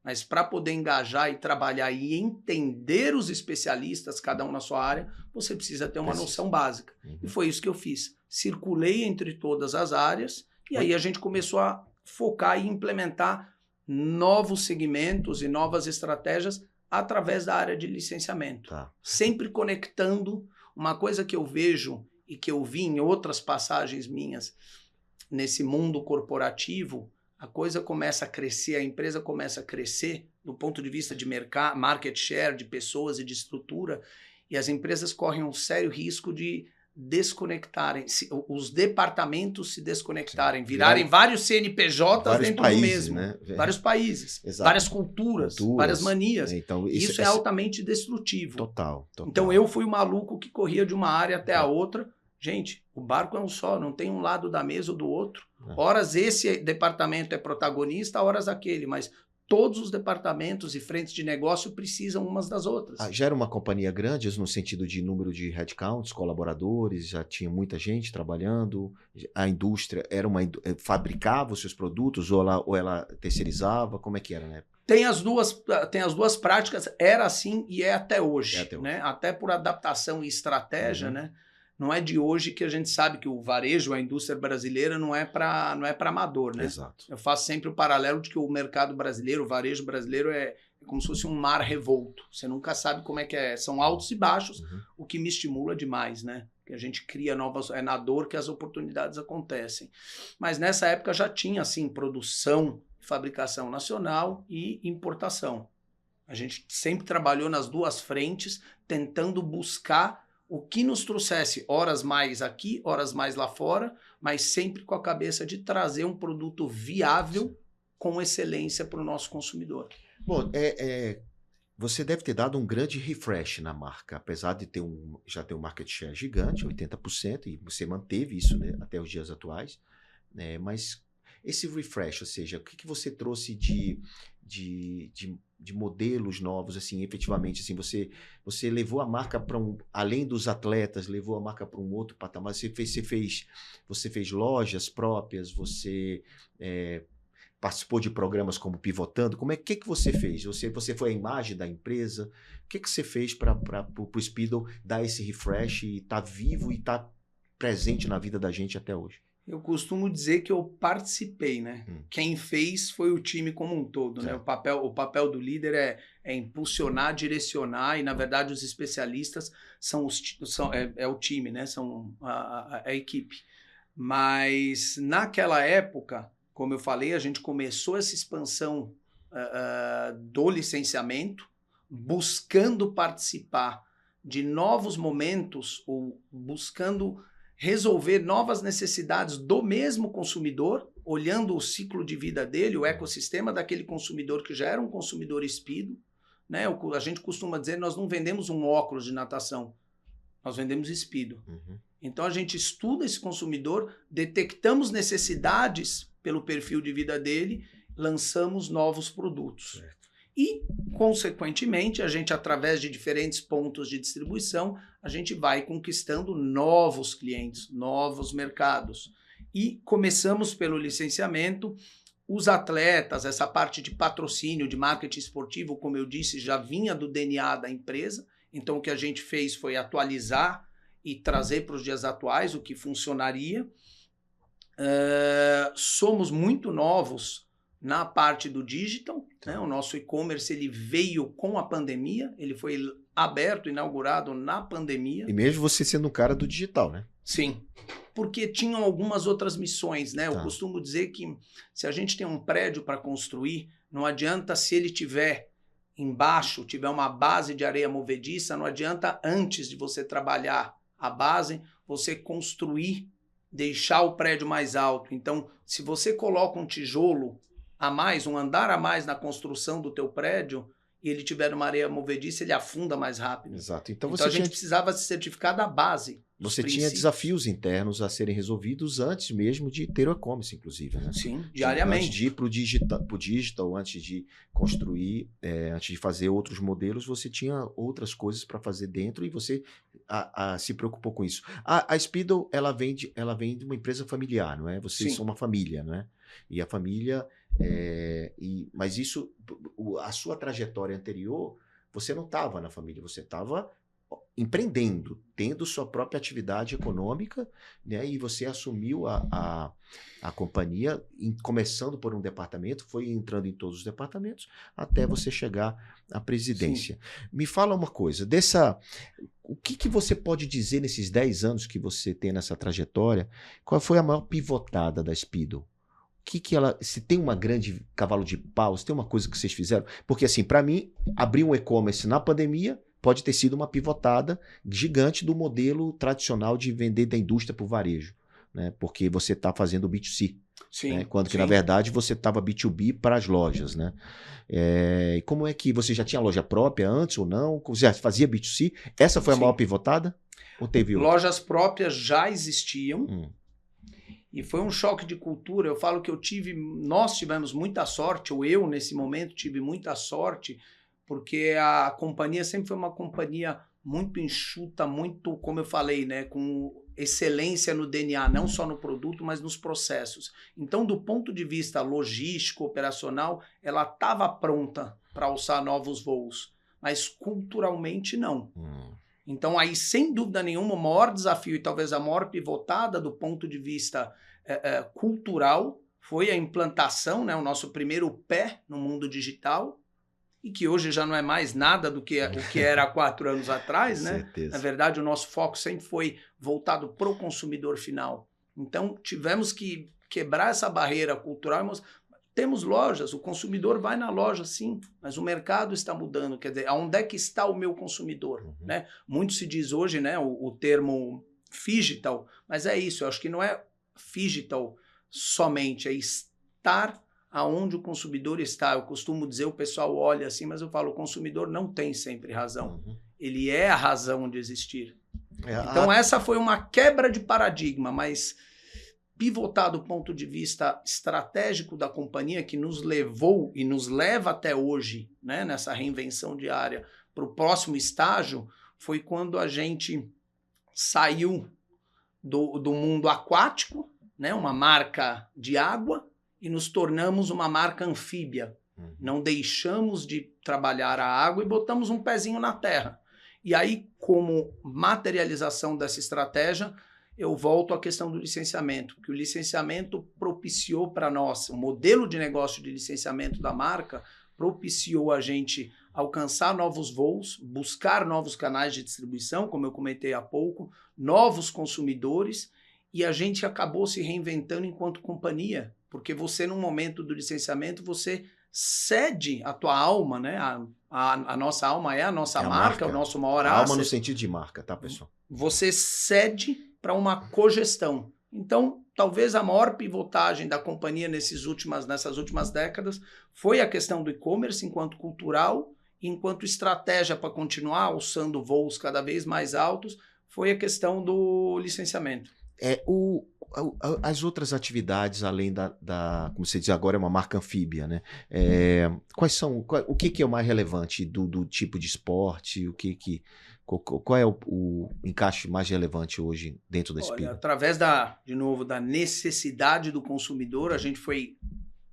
mas para poder engajar e trabalhar e entender os especialistas, cada um na sua área, você precisa ter uma noção básica. E foi isso que eu fiz. Circulei entre todas as áreas e aí a gente começou a focar e implementar novos segmentos e novas estratégias através da área de licenciamento. Sempre conectando uma coisa que eu vejo e que eu vi em outras passagens minhas nesse mundo corporativo, a coisa começa a crescer, a empresa começa a crescer do ponto de vista de mercado, market share, de pessoas e de estrutura, e as empresas correm um sério risco de desconectarem, os departamentos se desconectarem, virarem vários CNPJs dentro do mesmo. Né? Vários países, várias culturas, várias manias. Então, isso é altamente destrutivo. Total. Então eu fui o maluco que corria de uma área até a outra. Gente, o barco é um só, não tem um lado da mesa ou do outro. Horas esse departamento é protagonista, horas aquele, mas todos os departamentos e frentes de negócio precisam umas das outras. Já era uma companhia grande no sentido de número de headcounts, colaboradores, já tinha muita gente trabalhando, a indústria fabricava os seus produtos ou ela terceirizava, como é que era, né? Tem as duas práticas, era assim e é até hoje. Né? Até por adaptação e estratégia, né? Não é de hoje que a gente sabe que o varejo, a indústria brasileira não é para amador, né? Exato. Eu faço sempre o paralelo de que o mercado brasileiro, o varejo brasileiro é como se fosse um mar revolto. Você nunca sabe como é que é. São altos e baixos, o que me estimula demais, né? Que a gente cria novas... É na dor que as oportunidades acontecem. Mas nessa época já tinha, assim, produção, fabricação nacional e importação. A gente sempre trabalhou nas duas frentes, tentando buscar o que nos trouxesse horas mais aqui, horas mais lá fora, mas sempre com a cabeça de trazer um produto viável com excelência para o nosso consumidor. Bom, você deve ter dado um grande refresh na marca, apesar de já ter um market share gigante, 80%, e você manteve isso, né, até os dias atuais, né, mas esse refresh, ou seja, o que você trouxe de modelos novos, assim, efetivamente, assim, você levou a marca para além dos atletas, levou a marca para um outro patamar, você fez lojas próprias, você participou de programas como Pivotando, como é que você fez? Você foi a imagem da empresa, o que você fez para o Speedo dar esse refresh e estar vivo e estar presente na vida da gente até hoje? Eu costumo dizer que eu participei, né? Quem fez foi o time como um todo, né? O papel do líder é impulsionar, direcionar, e na verdade os especialistas é o time, né? São a equipe. Mas naquela época, como eu falei, a gente começou essa expansão do licenciamento, buscando participar de novos momentos ou buscando resolver novas necessidades do mesmo consumidor, olhando o ciclo de vida dele, o ecossistema daquele consumidor que já era um consumidor Speedo, né? A gente costuma dizer, nós não vendemos um óculos de natação, nós vendemos Speedo. Então a gente estuda esse consumidor, detectamos necessidades pelo perfil de vida dele, lançamos novos produtos. Certo. E, consequentemente, a gente, através de diferentes pontos de distribuição, a gente vai conquistando novos clientes, novos mercados. E começamos pelo licenciamento. Os atletas, essa parte de patrocínio, de marketing esportivo, como eu disse, já vinha do DNA da empresa. Então, o que a gente fez foi atualizar e trazer para os dias atuais o que funcionaria. Somos muito novos na parte do digital, né? O nosso e-commerce ele veio com a pandemia, ele foi aberto, inaugurado na pandemia. E mesmo você sendo um cara do digital, né? Sim, porque tinham algumas outras missões, né? Eu costumo dizer que se a gente tem um prédio para construir, não adianta se ele tiver embaixo, tiver uma base de areia movediça, não adianta antes de você trabalhar a base, você construir, deixar o prédio mais alto. Então, se você coloca um tijolo a mais, um andar a mais na construção do teu prédio, e ele tiver uma areia movediça, ele afunda mais rápido. Exato. Então a gente precisava se certificar da base. Você tinha desafios internos a serem resolvidos antes mesmo de ter o e-commerce, inclusive, né? Sim, diariamente. Antes de ir para o digital, antes de construir, antes de fazer outros modelos, você tinha outras coisas para fazer dentro e você se preocupou com isso. A Speedo, ela vem de uma empresa familiar, não é? Vocês são uma família, não é? E a família... mas isso, a sua trajetória anterior, você não estava na família, você estava empreendendo, tendo sua própria atividade econômica, né? E você assumiu a companhia, começando por um departamento, foi entrando em todos os departamentos, até você chegar à presidência. Sim. Me fala uma coisa, o que você pode dizer nesses 10 anos que você tem nessa trajetória, qual foi a maior pivotada da Speedo? Se tem uma grande cavalo de pau, se tem uma coisa que vocês fizeram, porque assim, para mim, abrir um e-commerce na pandemia pode ter sido uma pivotada gigante do modelo tradicional de vender da indústria para o varejo, né? Porque você está fazendo B2C, sim, né? Quando que na verdade você estava B2B para as lojas, né? E como é que você já tinha loja própria antes ou não? Você já fazia B2C? Essa foi a maior pivotada? Ou teve outra? Lojas próprias já existiam. E foi um choque de cultura. Eu falo que nós tivemos muita sorte, ou eu nesse momento tive muita sorte, porque a companhia sempre foi uma companhia muito enxuta, muito, como eu falei, né, com excelência no DNA, não só no produto, mas nos processos. Então, do ponto de vista logístico, operacional, ela estava pronta para alçar novos voos, mas culturalmente não. Então, aí, sem dúvida nenhuma, o maior desafio e talvez a maior pivotada do ponto de vista cultural foi a implantação, né, o nosso primeiro pé no mundo digital, e que hoje já não é mais nada do que o que era há 4 anos atrás, né? Certeza. Na verdade, o nosso foco sempre foi voltado para o consumidor final. Então, tivemos que quebrar essa barreira cultural. Temos lojas, o consumidor vai na loja, sim, mas o mercado está mudando. Quer dizer, onde é que está o meu consumidor? Né? Muito se diz hoje, né, o termo phygital, mas é isso, eu acho que não é phygital somente, é estar aonde o consumidor está. Eu costumo dizer, o pessoal olha assim, mas eu falo, o consumidor não tem sempre razão. Ele é a razão de existir. Então essa foi uma quebra de paradigma, mas pivotar do ponto de vista estratégico da companhia, que nos levou e nos leva até hoje, né, nessa reinvenção diária, para o próximo estágio, foi quando a gente saiu do mundo aquático, né, uma marca de água, e nos tornamos uma marca anfíbia. Não deixamos de trabalhar a água e botamos um pezinho na terra. E aí, como materialização dessa estratégia, eu volto à questão do licenciamento, que o licenciamento propiciou para nós, o modelo de negócio de licenciamento da marca propiciou a gente alcançar novos voos, buscar novos canais de distribuição, como eu comentei há pouco, novos consumidores, e a gente acabou se reinventando enquanto companhia, porque você, no momento do licenciamento, você cede a tua alma, né? A nossa alma é a nossa marca, o nosso maior asset. Alma no sentido de marca, tá, pessoal? Você cede para uma cogestão. Então, talvez a maior pivotagem da companhia nessas últimas décadas foi a questão do e-commerce enquanto cultural, enquanto estratégia para continuar alçando voos cada vez mais altos, foi a questão do licenciamento. As outras atividades, além como você diz agora, é uma marca anfíbia, né? O que é o mais relevante do tipo de esporte? Qual é o encaixe mais relevante hoje dentro da Speedway? Através de novo, da necessidade do consumidor, a gente foi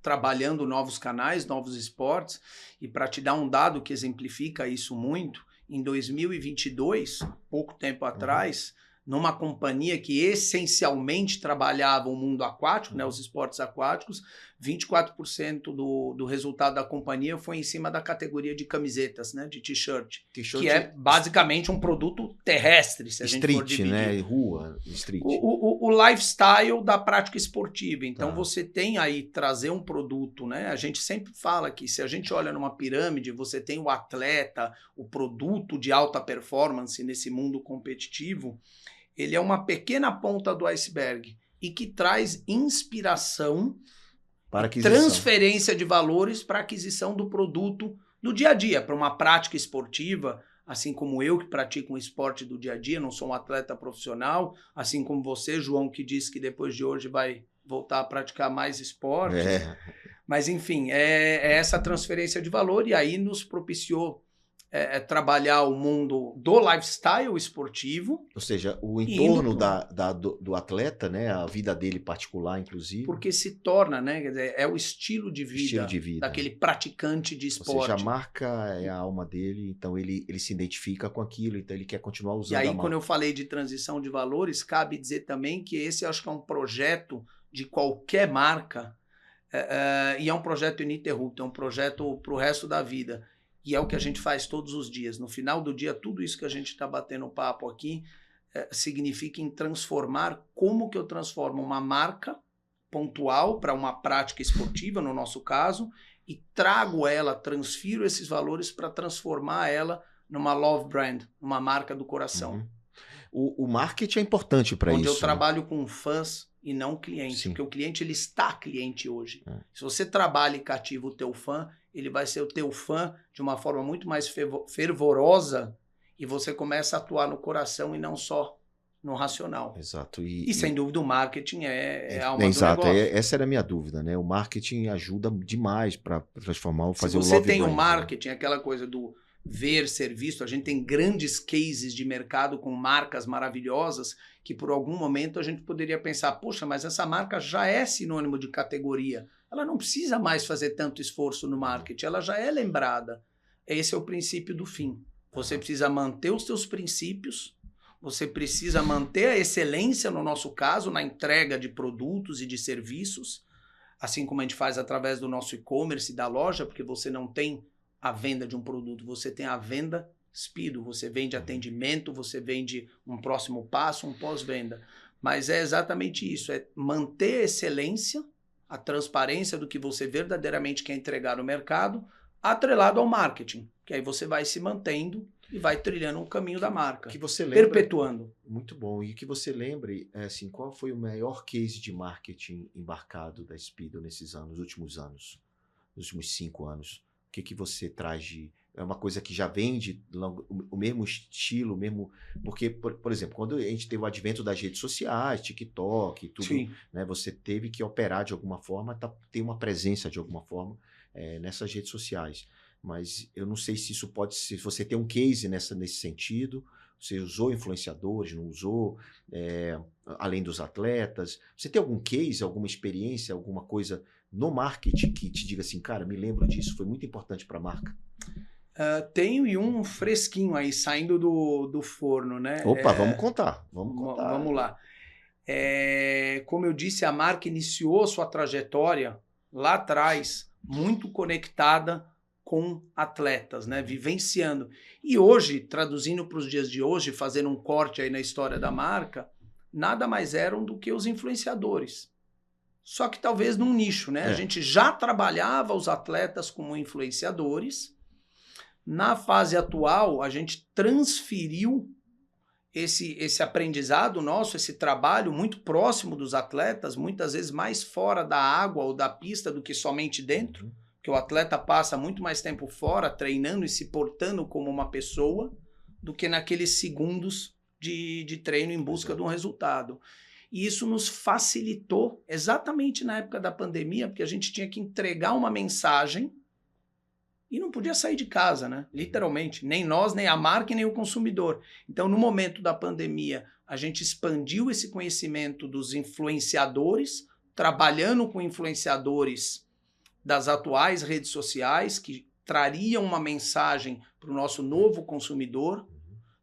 trabalhando novos canais, novos esportes, e para te dar um dado que exemplifica isso muito, em 2022, pouco tempo atrás, numa companhia que essencialmente trabalhava o mundo aquático, né, os esportes aquáticos, 24% do resultado da companhia foi em cima da categoria de camisetas, né, de t-shirt, que é basicamente um produto terrestre, se a gente for dividir. Né, rua, street. O lifestyle da prática esportiva. Então você tem aí trazer um produto, né? A gente sempre fala que se a gente olha numa pirâmide, você tem o atleta, o produto de alta performance nesse mundo competitivo, ele é uma pequena ponta do iceberg e que traz inspiração para transferência de valores para aquisição do produto do dia a dia, para uma prática esportiva, assim como eu que pratico um esporte do dia a dia, não sou um atleta profissional, assim como você, João, que disse que depois de hoje vai voltar a praticar mais esporte. Mas, enfim, é essa transferência de valor, e aí nos propiciou trabalhar o mundo do lifestyle esportivo. Ou seja, o entorno do atleta, né? A vida dele particular, inclusive. Porque se torna, né? Quer dizer, é o estilo de vida daquele praticante de esporte. Ou seja, a marca é a alma dele, então ele se identifica com aquilo, então ele quer continuar usando a marca. E aí, quando eu falei de transição de valores, cabe dizer também que esse eu acho que é um projeto de qualquer marca, e é um projeto ininterrupto, é um projeto para o resto da vida. E é o que a gente faz todos os dias. No final do dia, tudo isso que a gente está batendo papo aqui significa em transformar, como que eu transformo uma marca pontual para uma prática esportiva, no nosso caso, e trago ela, transfiro esses valores para transformar ela numa love brand, uma marca do coração. O marketing é importante para isso. Onde eu trabalho com fãs e não cliente. Sim. Porque o cliente, ele está cliente hoje. Se você trabalha e cativa o teu fã, ele vai ser o teu fã de uma forma muito mais fervorosa, e você começa a atuar no coração e não só no racional. Exato. E sem dúvida o marketing é a alma do exato. negócio. Essa era a minha dúvida, né? O marketing ajuda demais para transformar, fazer o love Se você tem brand, o marketing, aquela coisa do ver, ser visto, a gente tem grandes cases de mercado com marcas maravilhosas que por algum momento a gente poderia pensar, poxa, mas essa marca já é sinônimo de categoria. Ela não precisa mais fazer tanto esforço no marketing, ela já é lembrada. Esse é o princípio do fim. Você precisa manter os seus princípios, você precisa manter a excelência, no nosso caso, na entrega de produtos e de serviços, assim como a gente faz através do nosso e-commerce da loja, porque você não tem a venda de um produto, você tem a venda speed, você vende atendimento, você vende um próximo passo, um pós-venda. Mas é exatamente isso, é manter a excelência, a transparência do que você verdadeiramente quer entregar no mercado, atrelado ao marketing, que aí você vai se mantendo e vai trilhando o caminho da marca, que você lembra, perpetuando. Muito bom. E que você lembre, assim, qual foi o maior case de marketing embarcado da Speedo nesses anos, últimos anos, nos últimos 5 anos? O que você traz de... É uma coisa que já vende o mesmo estilo, o mesmo... Porque, por exemplo, quando a gente teve o advento das redes sociais, TikTok e tudo, né, você teve que operar de alguma forma, ter uma presença de alguma forma nessas redes sociais. Mas eu não sei se isso pode ser... Se você tem um case nesse sentido, você usou influenciadores, não usou, além dos atletas. Você tem algum case, alguma experiência, alguma coisa no marketing que te diga assim, cara, me lembro disso, foi muito importante para a marca? Tenho e um fresquinho aí, saindo do forno, né? Opa, vamos contar. Vamos lá. Como eu disse, a marca iniciou sua trajetória lá atrás, muito conectada com atletas, né? Vivenciando. E hoje, traduzindo para os dias de hoje, fazendo um corte aí na história da marca, nada mais eram do que os influenciadores. Só que talvez num nicho, né? A gente já trabalhava os atletas como influenciadores. Na fase atual, a gente transferiu esse aprendizado nosso, esse trabalho muito próximo dos atletas, muitas vezes mais fora da água ou da pista do que somente dentro, porque o atleta passa muito mais tempo fora, treinando e se portando como uma pessoa, do que naqueles segundos de treino em busca de um resultado. E isso nos facilitou exatamente na época da pandemia, porque a gente tinha que entregar uma mensagem e não podia sair de casa, né? Literalmente. Nem nós, nem a marca, nem o consumidor. Então, no momento da pandemia, a gente expandiu esse conhecimento dos influenciadores, trabalhando com influenciadores das atuais redes sociais, que trariam uma mensagem para o nosso novo consumidor.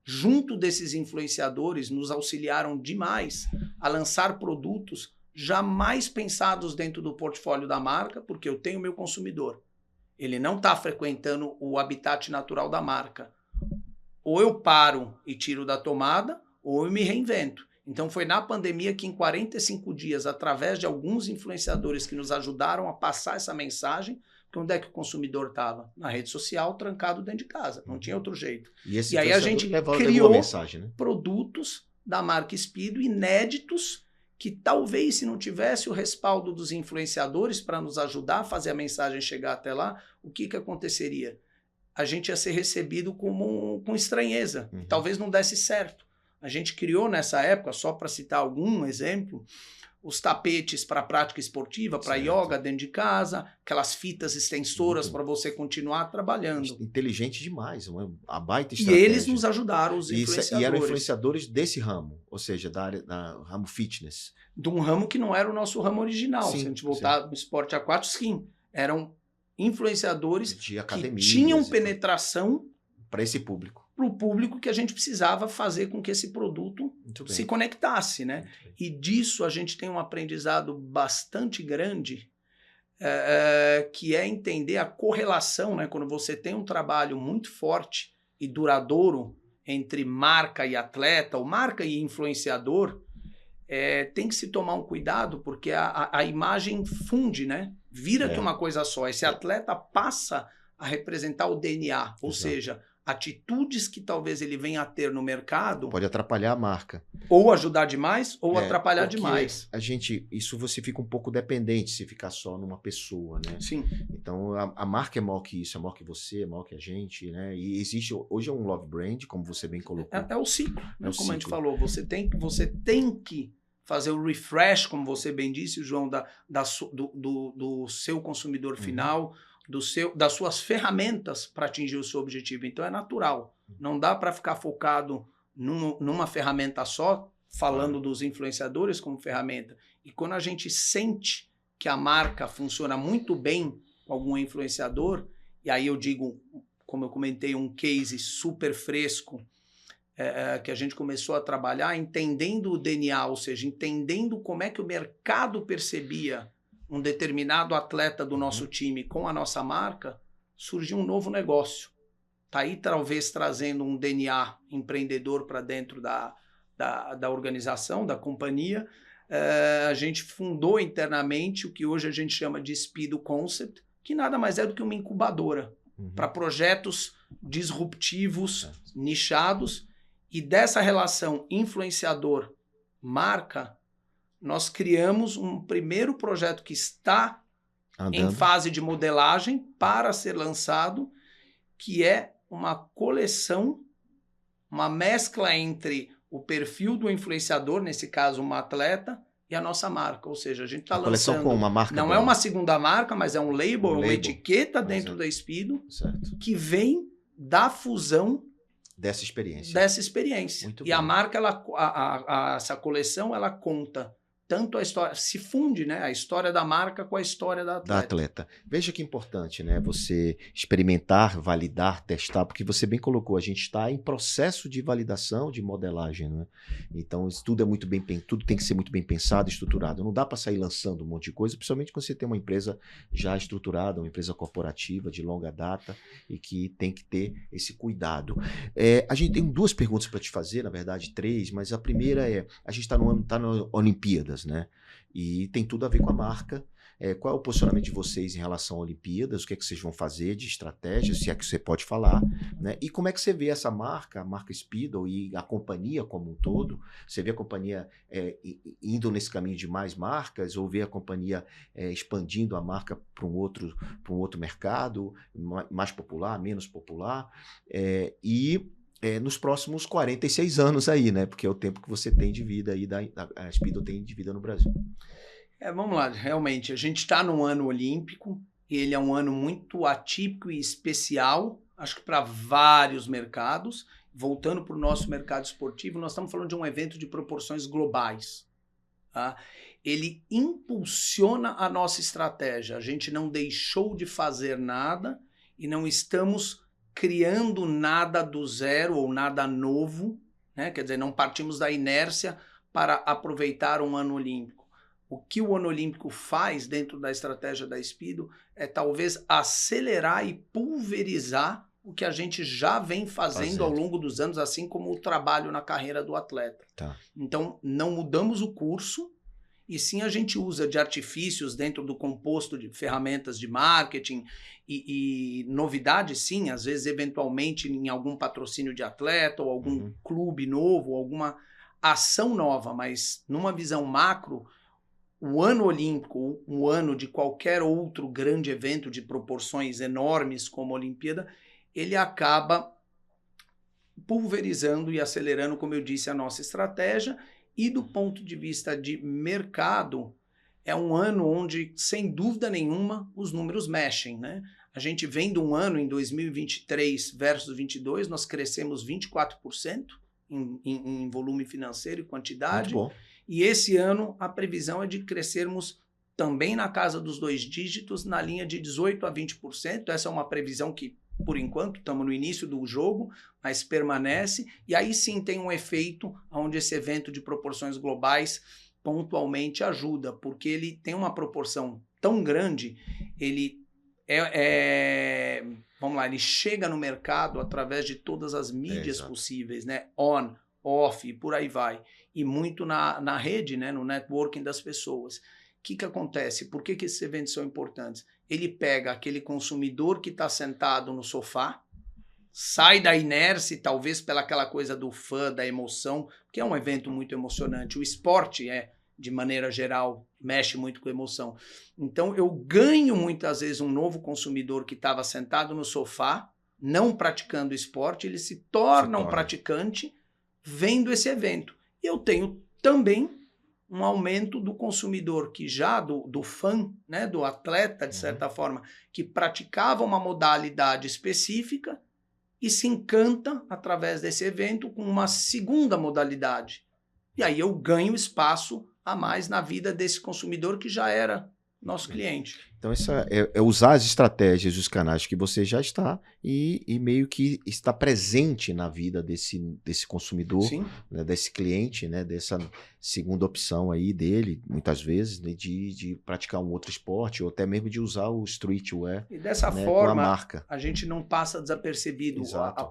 Junto desses influenciadores, nos auxiliaram demais a lançar produtos jamais pensados dentro do portfólio da marca, porque eu tenho meu consumidor. Ele não está frequentando o habitat natural da marca. Ou eu paro e tiro da tomada, ou eu me reinvento. Então foi na pandemia que em 45 dias, através de alguns influenciadores que nos ajudaram a passar essa mensagem, onde é que o consumidor estava? Na rede social, trancado dentro de casa. Não tinha outro jeito. E aí a gente criou produtos da marca Speedo inéditos que talvez se não tivesse o respaldo dos influenciadores para nos ajudar a fazer a mensagem chegar até lá, o que aconteceria? A gente ia ser recebido com estranheza. Talvez não desse certo. A gente criou nessa época, só para citar algum exemplo, os tapetes para prática esportiva, para yoga dentro de casa, aquelas fitas extensoras para você continuar trabalhando. Inteligente demais, a baita estratégia. E eles nos ajudaram, os influenciadores. E eram influenciadores desse ramo, ou seja, da ramo fitness. De um ramo que não era o nosso ramo original. Se a gente voltar no esporte aquático, sim. Eram influenciadores que tinham penetração para esse público. Para o público que a gente precisava fazer com que esse produto se conectasse, né? E disso a gente tem um aprendizado bastante grande, que é entender a correlação, né? Quando você tem um trabalho muito forte e duradouro entre marca e atleta, ou marca e influenciador, tem que se tomar um cuidado, porque a imagem funde, né? Vira que uma coisa só. Esse atleta passa a representar o DNA, ou seja, atitudes que talvez ele venha a ter no mercado Pode atrapalhar a marca. ou ajudar demais ou atrapalhar Porque demais. isso você fica um pouco dependente se ficar só numa pessoa, né? Sim. Então a marca é maior que isso, é maior que você, é maior que a gente, né? E existe, hoje é um love brand, como você bem colocou. É o ciclo, né? o Como a gente ciclo. falou, você tem que fazer o refresh, como você bem disse, João, do seu consumidor final, das suas ferramentas para atingir o seu objetivo. Então é natural. Não dá para ficar focado numa ferramenta só, falando dos influenciadores como ferramenta. E quando a gente sente que a marca funciona muito bem com algum influenciador, e aí eu digo, como eu comentei, um case super fresco, que a gente começou a trabalhar entendendo o DNA, ou seja, entendendo como é que o mercado percebia um determinado atleta do nosso time com a nossa marca, surgiu um novo negócio. Está aí talvez trazendo um DNA empreendedor para dentro da organização, da companhia. A gente fundou internamente o que hoje a gente chama de Speedo Concept, que nada mais é do que uma incubadora para projetos disruptivos, nichados. E dessa relação influenciador-marca, nós criamos um primeiro projeto que está em fase de modelagem para ser lançado, que é uma coleção, uma mescla entre o perfil do influenciador, nesse caso uma atleta, e a nossa marca. Ou seja, a gente está lançando... com uma marca não é uma segunda marca, mas é um label, uma etiqueta dentro da Speedo, que vem da fusão dessa experiência. Muito bem. A marca, essa coleção, ela conta tanto a história, se funde, né, a história da marca com a história da atleta. Veja que importante, né, você experimentar, validar, testar, porque você bem colocou, a gente está em processo de validação, de modelagem, né? Então isso tudo tudo tem que ser muito bem pensado, estruturado. Não dá para sair lançando um monte de coisa, principalmente quando você tem uma empresa já estruturada, uma empresa corporativa de longa data e que tem que ter esse cuidado. A gente tem duas perguntas para te fazer, na verdade 3, mas a primeira a gente está nas Olimpíadas, né? E tem tudo a ver com a marca. Qual é o posicionamento de vocês em relação a Olimpíadas? O que é que vocês vão fazer de estratégia, se é que você pode falar, né? E como é que você vê essa marca, a marca Speedo e a companhia como um todo? Você vê a companhia indo nesse caminho de mais marcas ou vê a companhia expandindo a marca para um outro mercado, mais popular, menos popular? Nos próximos 46 anos aí, né? Porque é o tempo que você tem de vida aí, a Speedo tem de vida no Brasil. Vamos lá, realmente, a gente está num ano olímpico, ele é um ano muito atípico e especial, acho que para vários mercados. Voltando para o nosso mercado esportivo, nós estamos falando de um evento de proporções globais. Tá? Ele impulsiona a nossa estratégia, a gente não deixou de fazer nada e não estamos criando nada do zero ou nada novo, né? Quer dizer, não partimos da inércia para aproveitar um ano olímpico. O que o ano olímpico faz dentro da estratégia da Speedo é talvez acelerar e pulverizar o que a gente já vem fazendo ao longo dos anos, assim como o trabalho na carreira do atleta. Tá. Então, não mudamos o curso, e sim a gente usa de artifícios dentro do composto de ferramentas de marketing e novidades, sim, às vezes eventualmente em algum patrocínio de atleta ou algum clube novo, alguma ação nova, mas numa visão macro, o ano olímpico, o ano de qualquer outro grande evento de proporções enormes como a Olimpíada, ele acaba pulverizando e acelerando, como eu disse, a nossa estratégia. E do ponto de vista de mercado, é um ano onde, sem dúvida nenhuma, os números mexem, né? A gente vem de um ano, em 2023 versus 2022, nós crescemos 24% em volume financeiro e quantidade. Muito bom. E esse ano a previsão é de crescermos também na casa dos 2 dígitos, na linha de 18% a 20%. Essa é uma previsão que, por enquanto, estamos no início do jogo, mas permanece. E aí sim tem um efeito onde esse evento de proporções globais pontualmente ajuda, porque ele tem uma proporção tão grande, ele vamos lá, ele chega no mercado através de todas as mídias possíveis, né? On, off e por aí vai. E muito na rede, né? No networking das pessoas. O que acontece? Por que esses eventos são importantes? Ele pega aquele consumidor que está sentado no sofá, sai da inércia, talvez pelaquela coisa do fã, da emoção, que é um evento muito emocionante. O esporte de maneira geral, mexe muito com emoção. Então, eu ganho muitas vezes um novo consumidor que estava sentado no sofá, não praticando esporte, ele se torna um praticante vendo esse evento. Eu tenho também um aumento do consumidor que já, do fã, né, do atleta, de certa forma, que praticava uma modalidade específica e se encanta, através desse evento, com uma segunda modalidade. E aí eu ganho espaço a mais na vida desse consumidor que já era nosso cliente. Então, essa é usar as estratégias, os canais que você já está e meio que está presente na vida desse consumidor, né, desse cliente, né, dessa segunda opção aí dele, muitas vezes, né, de praticar um outro esporte ou até mesmo de usar o streetwear. E dessa forma, com a marca. A gente não passa desapercebido.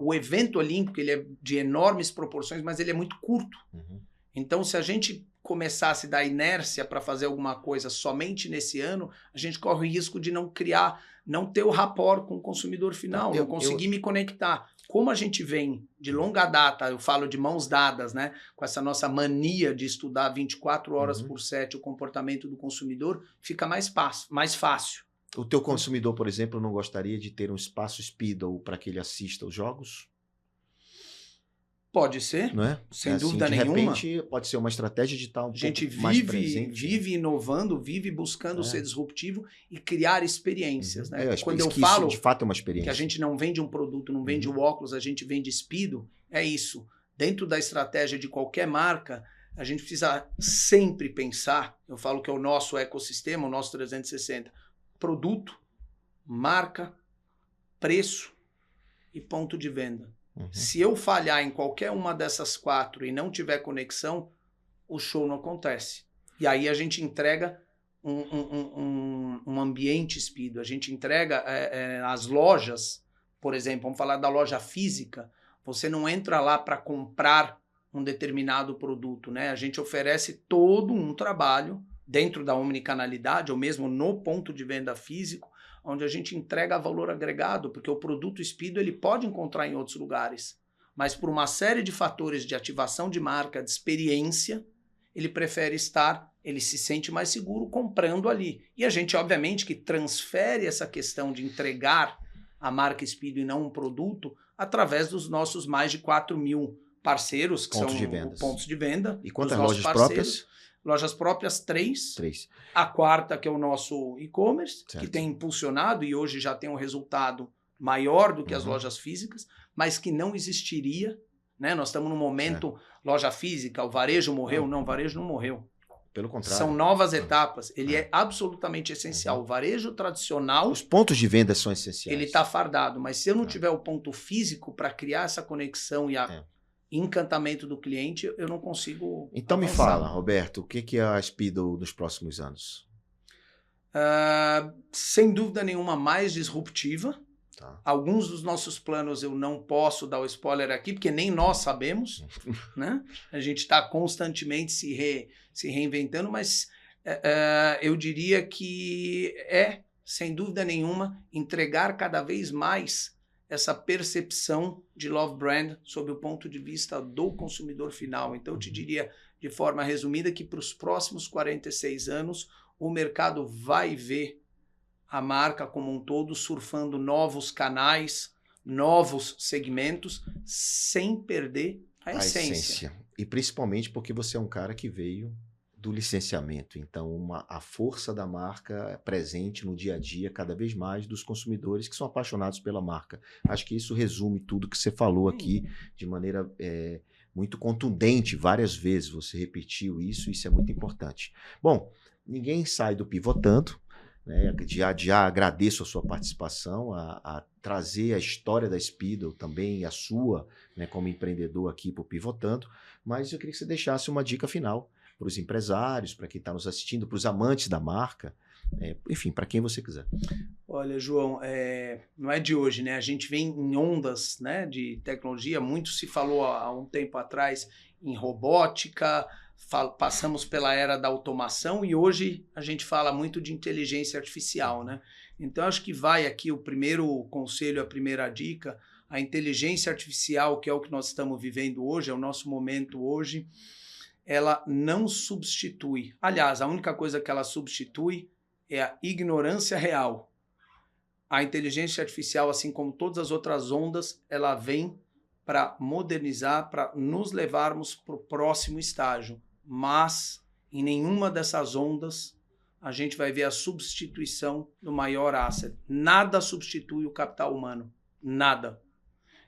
O evento olímpico, ele é de enormes proporções, mas ele é muito curto. Então, se a gente começasse da inércia para fazer alguma coisa somente nesse ano, a gente corre o risco de não ter o rapport com o consumidor final, não conseguir me conectar. Como a gente vem de longa data, eu falo de mãos dadas, né, com essa nossa mania de estudar 24 horas por 7 o comportamento do consumidor, fica mais fácil. O teu consumidor, por exemplo, não gostaria de ter um espaço Speedo para que ele assista os jogos? Pode ser, não é? Sem dúvida nenhuma. De repente, pode ser uma estratégia de estar um pouco mais presente. A gente vive inovando, vive buscando ser disruptivo e criar experiências. Né? Quando eu falo de fato é uma experiência. Que a gente não vende um produto, não vende o óculos, a gente vende Speedo, é isso. Dentro da estratégia de qualquer marca, a gente precisa sempre pensar, eu falo que é o nosso ecossistema, o nosso 360, produto, marca, preço e ponto de venda. Se eu falhar em qualquer uma dessas 4 e não tiver conexão, o show não acontece. E aí a gente entrega um ambiente Speedo. A gente entrega as lojas, por exemplo, vamos falar da loja física, você não entra lá para comprar um determinado produto, né? A gente oferece todo um trabalho dentro da omnicanalidade, ou mesmo no ponto de venda físico, onde a gente entrega valor agregado, porque o produto Speedo ele pode encontrar em outros lugares, mas por uma série de fatores de ativação de marca, de experiência, ele prefere ele se sente mais seguro comprando ali. E a gente, obviamente, que transfere essa questão de entregar a marca Speedo e não um produto através dos nossos mais de 4.000 parceiros, que pontos são pontos de venda. E quantas lojas próprias? Lojas próprias, 3. A 4ª, que é o nosso e-commerce, que tem impulsionado e hoje já tem um resultado maior do que as lojas físicas, mas que não existiria, né? Nós estamos num momento, loja física, o varejo morreu? Não, o varejo não morreu. Pelo contrário. São novas etapas. Ele é absolutamente essencial. O varejo tradicional... Os pontos de venda são essenciais. Ele está fardado, mas se eu não tiver o ponto físico para criar essa conexão e encantamento do cliente, eu não consigo Então avançar. Me fala, Roberto, o que é a Speedo nos próximos anos? Sem dúvida nenhuma, mais disruptiva. Alguns dos nossos planos eu não posso dar o spoiler aqui, porque nem nós sabemos. Né? A gente está constantemente se reinventando, mas eu diria que sem dúvida nenhuma, entregar cada vez mais essa percepção de love brand sob o ponto de vista do consumidor final. Então, eu te diria, de forma resumida, que para os próximos 46 anos, o mercado vai ver a marca como um todo surfando novos canais, novos segmentos, sem perder a essência. E principalmente porque você é um cara que veio do licenciamento. Então, a força da marca é presente no dia a dia, cada vez mais, dos consumidores que são apaixonados pela marca. Acho que isso resume tudo que você falou aqui de maneira muito contundente. Várias vezes você repetiu isso é muito importante. Bom, ninguém sai do Pivotando. Né? Já agradeço a sua participação, a trazer a história da Speedo também, a sua, né, como empreendedor aqui para o Pivotando. Mas eu queria que você deixasse uma dica final para os empresários, para quem está nos assistindo, para os amantes da marca, enfim, para quem você quiser. Olha, João, não é de hoje, né? A gente vem em ondas, né, de tecnologia, muito se falou há um tempo atrás em robótica, passamos pela era da automação e hoje a gente fala muito de inteligência artificial, né? Então, acho que vai aqui o primeiro conselho, a primeira dica, A inteligência artificial, que é o que nós estamos vivendo hoje, é o nosso momento hoje, ela não substitui. Aliás, a única coisa que ela substitui é a ignorância real. A inteligência artificial, assim como todas as outras ondas, ela vem para modernizar, para nos levarmos para o próximo estágio. Mas, em nenhuma dessas ondas, a gente vai ver a substituição do maior asset. Nada substitui o capital humano. Nada.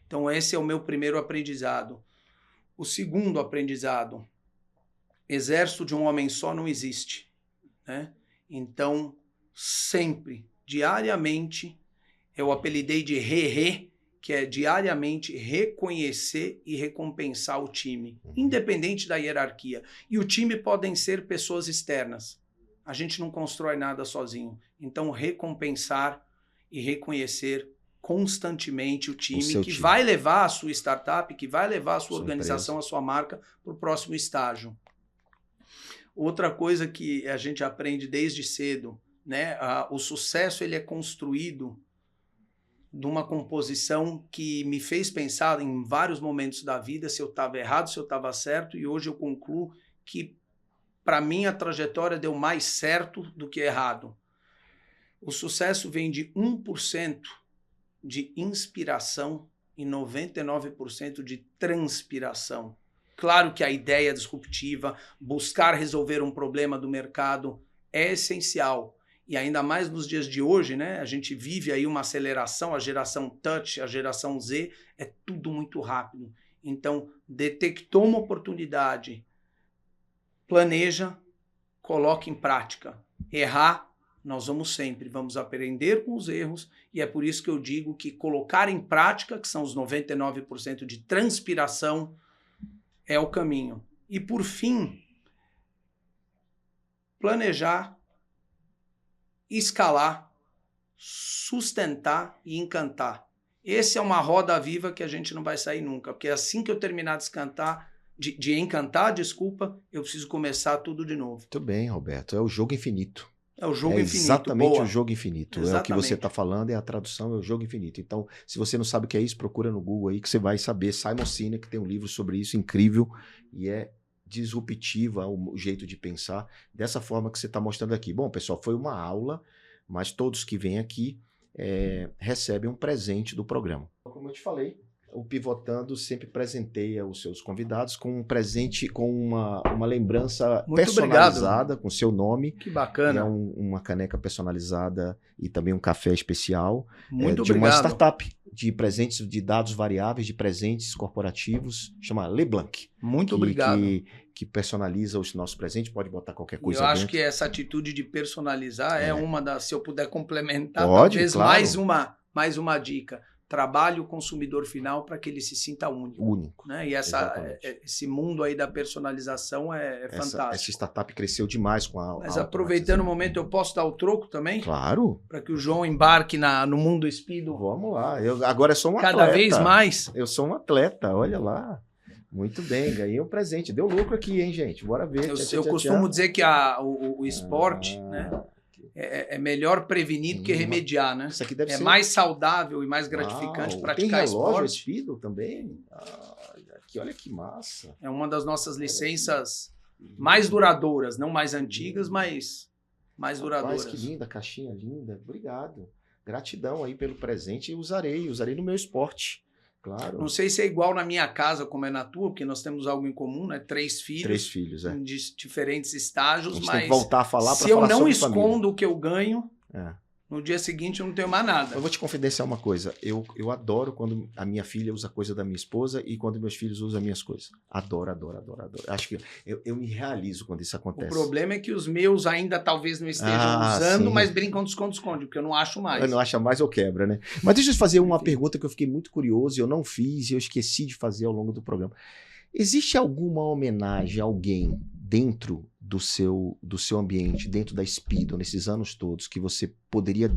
Então, esse é o meu primeiro aprendizado. O segundo aprendizado: exército de um homem só não existe, né? Então, sempre, diariamente, eu apelidei de re-re, que é diariamente reconhecer e recompensar o time, independente da hierarquia. E o time podem ser pessoas externas. A gente não constrói nada sozinho. Então, recompensar e reconhecer constantemente o time que vai levar a sua startup, que vai levar a sua organização, a sua marca para o próximo estágio. Outra coisa que a gente aprende desde cedo, né? O sucesso ele é construído de uma composição que me fez pensar em vários momentos da vida se eu estava errado, se eu estava certo, e hoje eu concluo que, para mim, a trajetória deu mais certo do que errado. O sucesso vem de 1% de inspiração e 99% de transpiração. Claro que a ideia disruptiva, buscar resolver um problema do mercado é essencial. E ainda mais nos dias de hoje, né? A gente vive aí uma aceleração, a geração touch, a geração Z, é tudo muito rápido. Então, detectou uma oportunidade, planeja, coloca em prática. Errar, nós vamos aprender com os erros, e é por isso que eu digo que colocar em prática, que são os 99% de transpiração, é o caminho. E por fim, planejar, escalar, sustentar e encantar. Essa é uma roda viva que a gente não vai sair nunca, porque assim que eu terminar de encantar, eu preciso começar tudo de novo. Muito bem, Roberto. É o jogo infinito. É o jogo infinito. Exatamente o jogo infinito. Exatamente. É o que você está falando, é a tradução, é o jogo infinito. Então, se você não sabe o que é isso, procura no Google aí que você vai saber. Simon Sinek tem um livro sobre isso, incrível, e é disruptiva o jeito de pensar, dessa forma que você está mostrando aqui. Bom, pessoal, foi uma aula, mas todos que vêm aqui recebem um presente do programa. Como eu te falei, o Pivotando sempre presenteia os seus convidados com um presente, com uma lembrança muito personalizada, obrigado, com seu nome. Que bacana. É uma caneca personalizada e também um café especial. Muito de obrigado. Uma startup de presentes de dados variáveis, de presentes corporativos, chama LeBlanc. Muito obrigado. Que personaliza os nossos presentes, pode botar qualquer coisa dentro. Eu acho dentro. que essa atitude de personalizar é uma das, se eu puder complementar, pode, talvez claro. mais uma dica. Trabalhe o consumidor final para que ele se sinta único. Né? E esse mundo aí da personalização é fantástico. Essa startup cresceu demais com a... Mas aproveitando o momento, eu posso dar o troco também? Claro. Para que o João embarque no mundo Speedo. Vamos lá. Agora eu sou um atleta. Cada vez mais. Eu sou um atleta, olha lá. Muito bem, ganhei um presente. Deu lucro aqui, hein, gente? Bora ver. Eu costumo dizer que o esporte, né? É melhor prevenir do que remediar, né? Isso aqui deve ser mais saudável e mais gratificante praticar esporte. Tem relógio Speedo também? Olha que massa. É uma das nossas licenças mais duradouras, não mais antigas, mas mais duradouras. Que linda, caixinha linda. Obrigado. Gratidão aí pelo presente e usarei no meu esporte. Claro. Não sei se é igual na minha casa como é na tua, porque nós temos algo em comum, né? 3 filhos. 3 filhos, de diferentes estágios, mas tem que voltar a falar se eu não escondo o que eu ganho, no dia seguinte eu não tenho mais nada. Eu vou te confidenciar uma coisa. Eu adoro quando a minha filha usa coisa da minha esposa e quando meus filhos usam minhas coisas. Adoro. Acho que eu me realizo quando isso acontece. O problema é que os meus ainda talvez não estejam usando, mas brincam de esconde-esconde, porque eu não acho mais. Eu não acho mais ou quebra, né? Mas deixa eu fazer uma pergunta que eu fiquei muito curioso e eu não fiz e eu esqueci de fazer ao longo do programa. Existe alguma homenagem a alguém dentro do seu ambiente, dentro da Speedo, nesses anos todos, que você poderia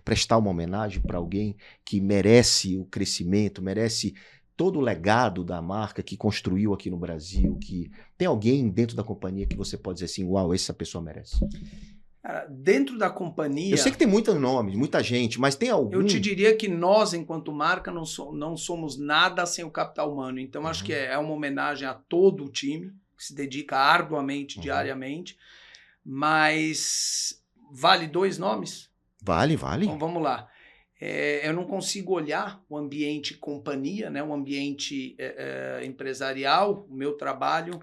prestar uma homenagem para alguém que merece o crescimento, merece todo o legado da marca que construiu aqui no Brasil, que tem alguém dentro da companhia que você pode dizer assim, uau, essa pessoa merece? Cara, dentro da companhia... Eu sei que tem muitos nomes, muita gente, mas tem algum... Eu te diria que nós, enquanto marca, não somos nada sem o capital humano. Então, acho que é uma homenagem a todo o time, que se dedica arduamente, diariamente. Mas vale 2 nomes? Vale. Então, vamos lá. Eu não consigo olhar o ambiente companhia, né, o ambiente empresarial, o meu trabalho,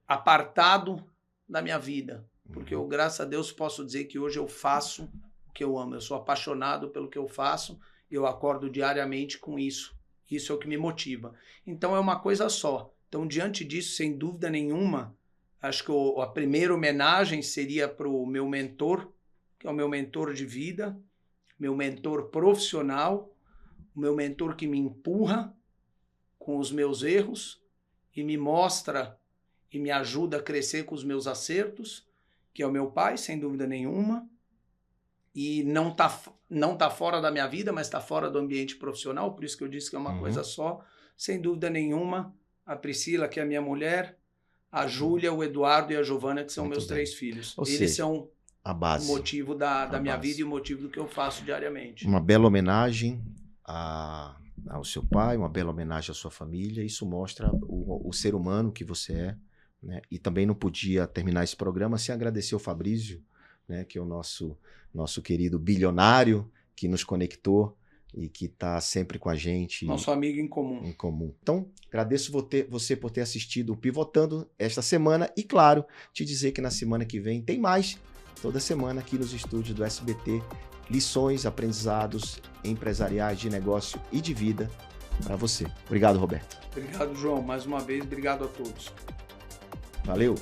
apartado da minha vida. Porque eu, graças a Deus, posso dizer que hoje eu faço o que eu amo. Eu sou apaixonado pelo que eu faço e eu acordo diariamente com isso. Isso é o que me motiva. Então é uma coisa só. Então, diante disso, sem dúvida nenhuma, acho que a primeira homenagem seria para o meu mentor, que é o meu mentor de vida, meu mentor profissional, o meu mentor que me empurra com os meus erros e me mostra e me ajuda a crescer com os meus acertos, que é o meu pai, sem dúvida nenhuma, e não tá fora da minha vida, mas está fora do ambiente profissional, por isso que eu disse que é uma coisa só. Sem dúvida nenhuma, a Priscila, que é a minha mulher, a Júlia, o Eduardo e a Giovana, que são Muito meus bem. 3 filhos. Ou Eles seja, são a base, o motivo da minha base. vida e o motivo do que eu faço diariamente. Uma bela homenagem ao seu pai, uma bela homenagem à sua família. Isso mostra o ser humano que você é, né? E também não podia terminar esse programa sem agradecer ao Fabrício, né, que é o nosso querido bilionário que nos conectou e que está sempre com a gente. Nosso amigo em comum. Então, agradeço você por ter assistido o Pivotando esta semana e, claro, te dizer que na semana que vem tem mais, toda semana aqui nos estúdios do SBT, lições, aprendizados empresariais de negócio e de vida para você. Obrigado, Roberto. Obrigado, João. Mais uma vez, obrigado a todos. Valeu!